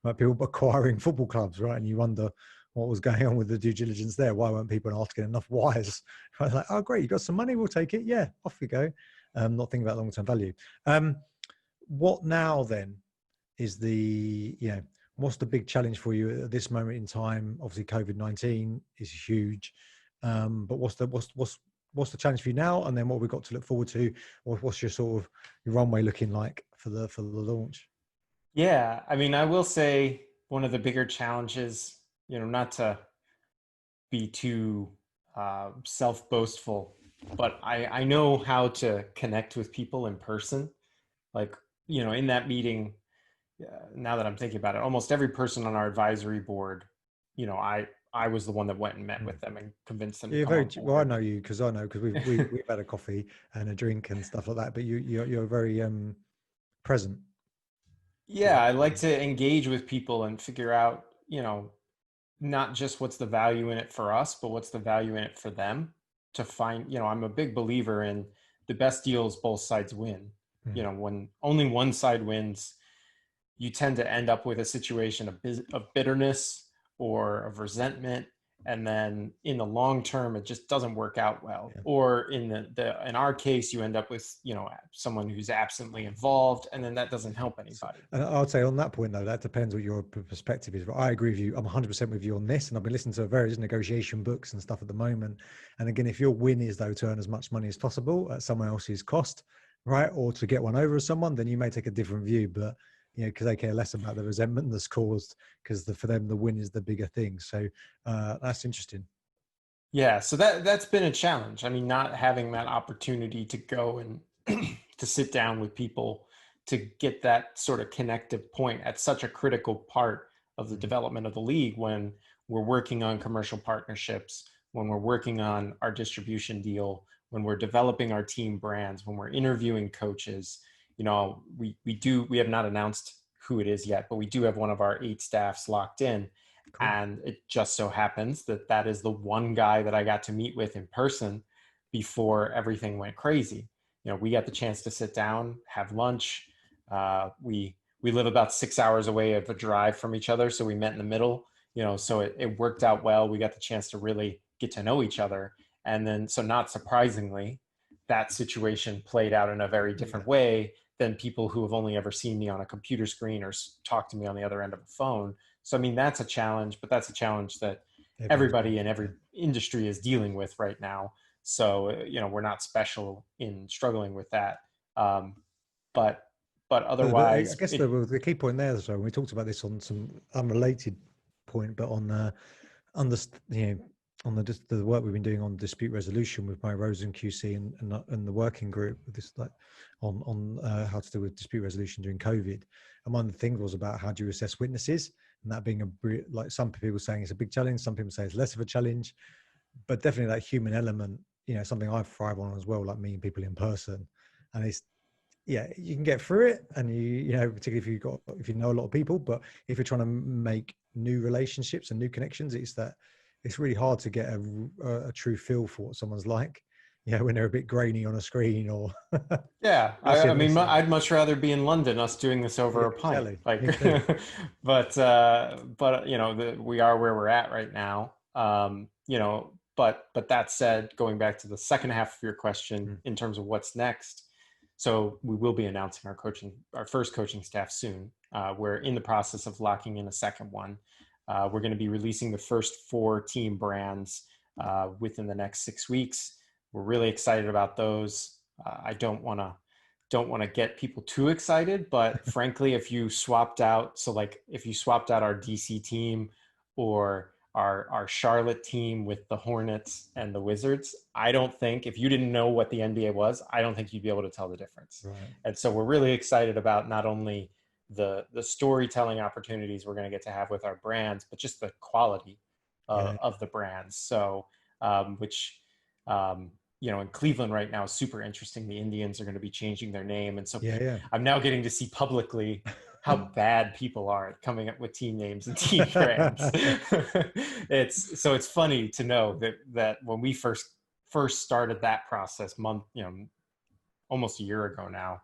right? People acquiring football clubs, right? And you wonder what was going on with the due diligence there. Why weren't people asking enough whys? I was like, oh, great, you got some money, we'll take it. Yeah, off we go. Not thinking about long-term value. What now then is what's the big challenge for you at this moment in time? Obviously, COVID-19 is huge, but what's the challenge for you now? And then what we've got to look forward to? What's your sort of your runway looking like for the launch? Yeah, I mean, I will say one of the bigger challenges, not to be too self-boastful, but I know how to connect with people in person. Like, in that meeting, now that I'm thinking about it, almost every person on our advisory board, I was the one that went and met with them and convinced them to You're come very on well. I board. know you because we've had a coffee and a drink and stuff like that. But you're very present. Yeah, I like to engage with people and figure out, not just what's the value in it for us, but what's the value in it for them. To find, I'm a big believer in the best deals, both sides win. When only one side wins, you tend to end up with a situation of bitterness or of resentment, and then in the long term it just doesn't work out well. Or in our case, you end up with someone who's absently involved, and then that doesn't help anybody. And I would say on that point though, that depends what your perspective is. But I agree with you. I'm 100% with you on this, and I've been listening to various negotiation books and stuff at the moment. And again, if your win is though to earn as much money as possible at someone else's cost, right, or to get one over someone, then you may take a different view. But because they care less about the resentment that's caused, because for them the win is the bigger thing. So that's interesting. Yeah, so that's been a challenge. I mean, not having that opportunity to go and to sit down with people to get that sort of connective point at such a critical part of the development of the league, when we're working on commercial partnerships, when we're working on our distribution deal, when we're developing our team brands, when we're interviewing coaches. We have not announced who it is yet, but we do have one of our 8 staffs locked in. Cool. And it just so happens that is the one guy that I got to meet with in person before everything went crazy. We got the chance to sit down, have lunch. We live about 6 hours away of a drive from each other, so we met in the middle. So it worked out well. We got the chance to really get to know each other, and then, so not surprisingly, that situation played out in a very different way than people who have only ever seen me on a computer screen or talked to me on the other end of a phone. So, I mean, that's a challenge, but that's a challenge that everybody in every industry is dealing with right now. So, we're not special in struggling with that. But otherwise, I guess the key point there, so we talked about this on some unrelated point, but on on the work we've been doing on dispute resolution with my Rosen QC and the working group with this, like on how to deal with dispute resolution during COVID. And one of the things was about how do you assess witnesses, and that being like some people saying it's a big challenge, some people say it's less of a challenge, but definitely that human element, something I thrive on as well, like meeting people in person. And it's, you can get through it, and particularly if you know a lot of people. But if you're trying to make new relationships and new connections, it's really hard to get a true feel for what someone's like, when they're a bit grainy on a screen or. Yeah, I mean, I'd much rather be in London, us doing this over a pint. Exactly. Like, but we are where we're at right now. But that said, going back to the second half of your question in terms of what's next. So we will be announcing our first coaching staff soon. We're in the process of locking in a second one. We're going to be releasing the first 4 team brands within the next 6 weeks. We're really excited about those. I don't want to get people too excited, but frankly, if you swapped out our DC team or our Charlotte team with the Hornets and the Wizards, I don't think, if you didn't know what the NBA was, I don't think you'd be able to tell the difference. Right. And so we're really excited about not only the storytelling opportunities we're going to get to have with our brands, but just the quality of the brands. So, in Cleveland right now is super interesting. The Indians are going to be changing their name. And so I'm now getting to see publicly how bad people are at coming up with team names and team brands. It's funny to know that when we first started that process almost a year ago now,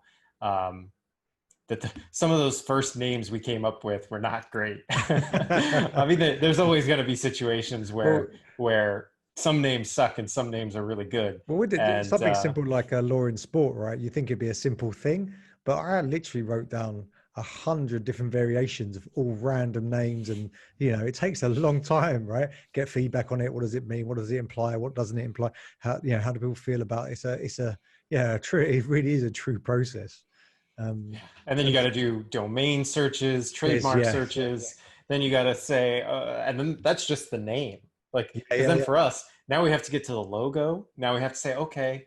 some of those first names we came up with were not great. I mean, there's always going to be situations Well, where some names suck and some names are really good. well, with And something simple like a law in sport, right? You think it'd be a simple thing, but I literally wrote down 100 different variations of all random names, and it takes a long time, right? Get feedback on it. What does it mean? What does it imply? What doesn't it imply? How do people feel about it? It really is a true process. and then you got to do domain searches, There's trademark searches. Then you got to say, and then that's just the name. Like, because then for us, now we have to get to the logo. Now we have to say, okay,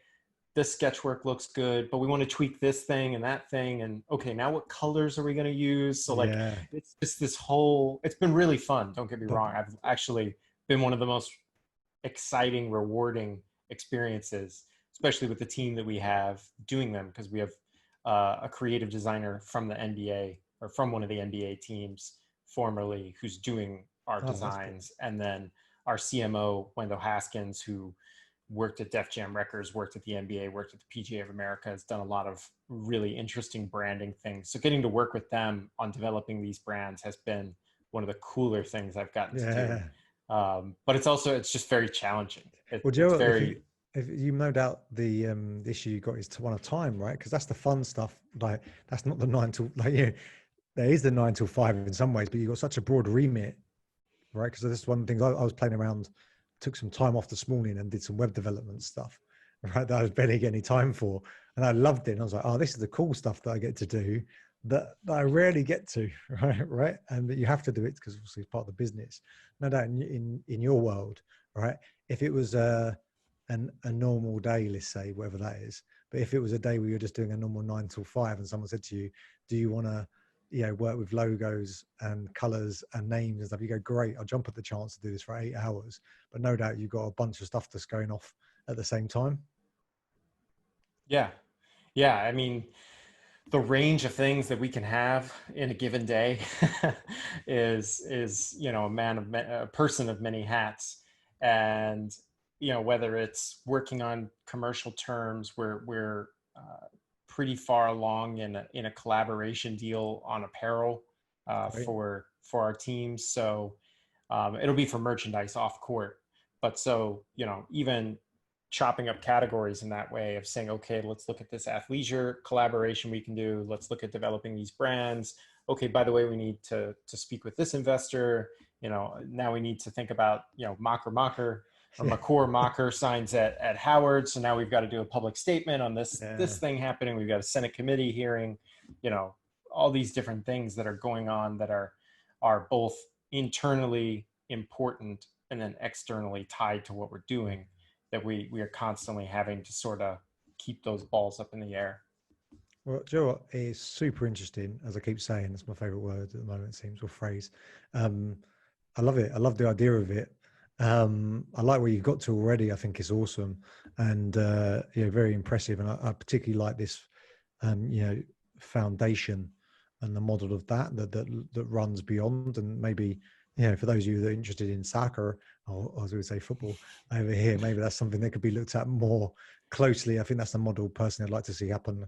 this sketchwork looks good, but we want to tweak this thing and that thing. And okay, now what colors are we going to use? So like, it's just this whole, it's been really fun. Don't get me wrong. I've actually been one of the most exciting, rewarding experiences, especially with the team that we have doing them, because we have a creative designer from the NBA or from one of the NBA teams formerly who's doing our designs. And then our CMO, Wendell Haskins, who worked at Def Jam Records, worked at the NBA, worked at the PGA of America, has done a lot of really interesting branding things. So getting to work with them on developing these brands has been one of the cooler things I've gotten to do. But it's just very challenging. Well, Joe, if you no doubt the issue you got is to one of time, right? Because that's the fun stuff. Like, that's not the 9 till, there is the 9 till 5 in some ways, but you've got such a broad remit, right? Because this is one of the things I was playing around, took some time off this morning and did some web development stuff, right? That I was barely getting any time for. And I loved it. And I was like, oh, this is the cool stuff that I get to do that I rarely get to, right? And that you have to do it because obviously it's part of the business. No doubt in your world, right? If it was a normal day, let's say, whatever that is, but if it was a day where you're just doing a normal 9 till 5 and someone said to you, do you want to work with logos and colors and names and stuff, you go, great, I'll jump at the chance to do this for 8 hours. But no doubt you've got a bunch of stuff that's going off at the same time. Yeah. I mean, the range of things that we can have in a given day is a person of many hats. And whether it's working on commercial terms, we're pretty far along in a collaboration deal on apparel for our teams. So it'll be for merchandise off court. But so, even chopping up categories in that way of saying, okay, let's look at this athleisure collaboration we can do. Let's look at developing these brands. Okay, by the way, we need to speak with this investor. Now we need to think about, Macher signs at Howard. So now we've got to do a public statement on this thing happening. We've got a Senate committee hearing, all these different things that are going on that are both internally important and then externally tied to what we're doing, that we are constantly having to sort of keep those balls up in the air. Well, Joe, it's super interesting, as I keep saying. It's my favorite word at the moment, it seems, or phrase. I love it. I love the idea of it. I like where you've got to already. I think it's awesome and very impressive. And I particularly like this, foundation and the model of that runs beyond. And maybe, for those of you that are interested in soccer, or as we would say, football over here, maybe that's something that could be looked at more closely. I think that's the model personally I'd like to see happen.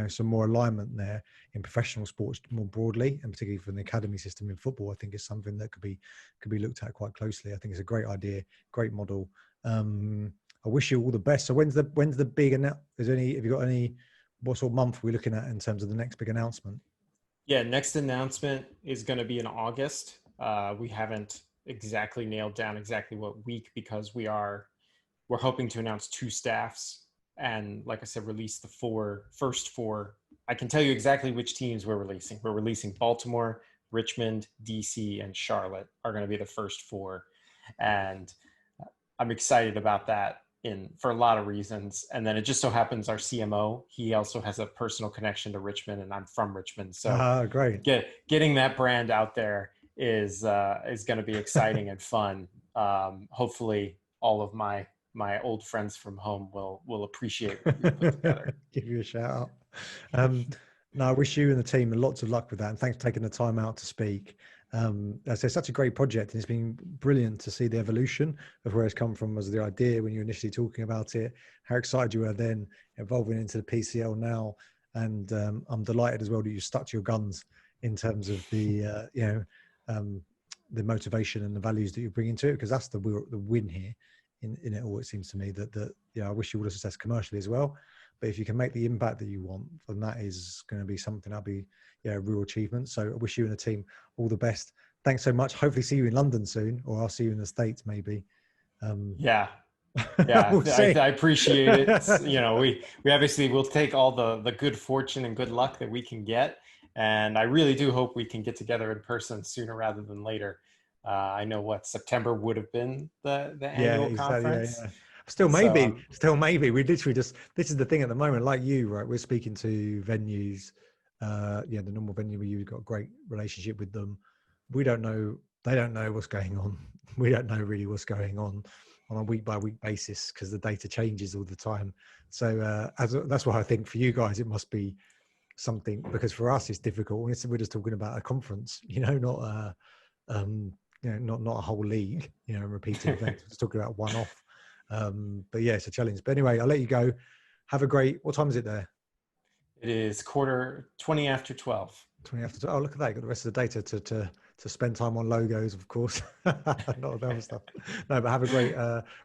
Some more alignment there in professional sports more broadly, and particularly from the academy system in football. I think is something that could be looked at quite closely. I think it's a great idea, great model. I wish you all the best. So when's the big have you got any, what sort of month are we looking at in terms of the next big announcement? Yeah, next announcement is going to be in August. We haven't exactly nailed down exactly what week, because we're hoping to announce 2 staffs. And like I said, release the first four. I can tell you exactly which teams we're releasing. We're releasing Baltimore, Richmond, DC, and Charlotte are going to be the first 4. And I'm excited about that for a lot of reasons. And then it just so happens our CMO, he also has a personal connection to Richmond, and I'm from Richmond. So great. Getting that brand out there is going to be exciting and fun. Hopefully all of my old friends from home will appreciate what we put together. Give you a shout out. No, I wish you and the team lots of luck with that, and thanks for taking the time out to speak. As I say, such a great project, and it's been brilliant to see the evolution of where it's come from as the idea when you were initially talking about it, how excited you were then, evolving into the PCL now, And I'm delighted as well that you stuck to your guns in terms of the, the motivation and the values that you bring into it, because that's the win here in it all. It seems to me that I wish you all the success commercially as well. But if you can make the impact that you want, then that is going to be something that'll be a real achievement. So I wish you and the team all the best. Thanks so much. Hopefully see you in London soon, or I'll see you in the States maybe. Yeah. We'll see. I appreciate it. We obviously will take all the good fortune and good luck that we can get. And I really do hope we can get together in person sooner rather than later. I know what September would have been the annual Exactly. conference. Still So maybe. We literally just, this is the thing at the moment, like you, right? We're speaking to venues, the normal venue where you've got a great relationship with them. We don't know, they don't know what's going on. We don't know really what's going on a week by week basis, because the data changes all the time. So that's why I think for you guys, it must be something, because for us, it's difficult. We're just talking about a conference, not not a whole league, repeated events. We're just talking about one-off. But yeah, it's a challenge. But anyway, I'll let you go. Have a great, what time is it there? it is 20 after 12. 20 after 12. Oh, look at that. You got the rest of the data to spend time on logos, of course. Not the other stuff. No, but have a great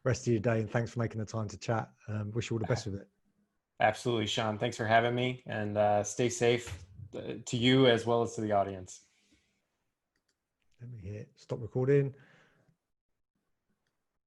rest of your day, and thanks for making the time to chat. Wish you all the best with it. Absolutely, Sean. Thanks for having me, and stay safe to you as well as to the audience. Let me hit stop recording.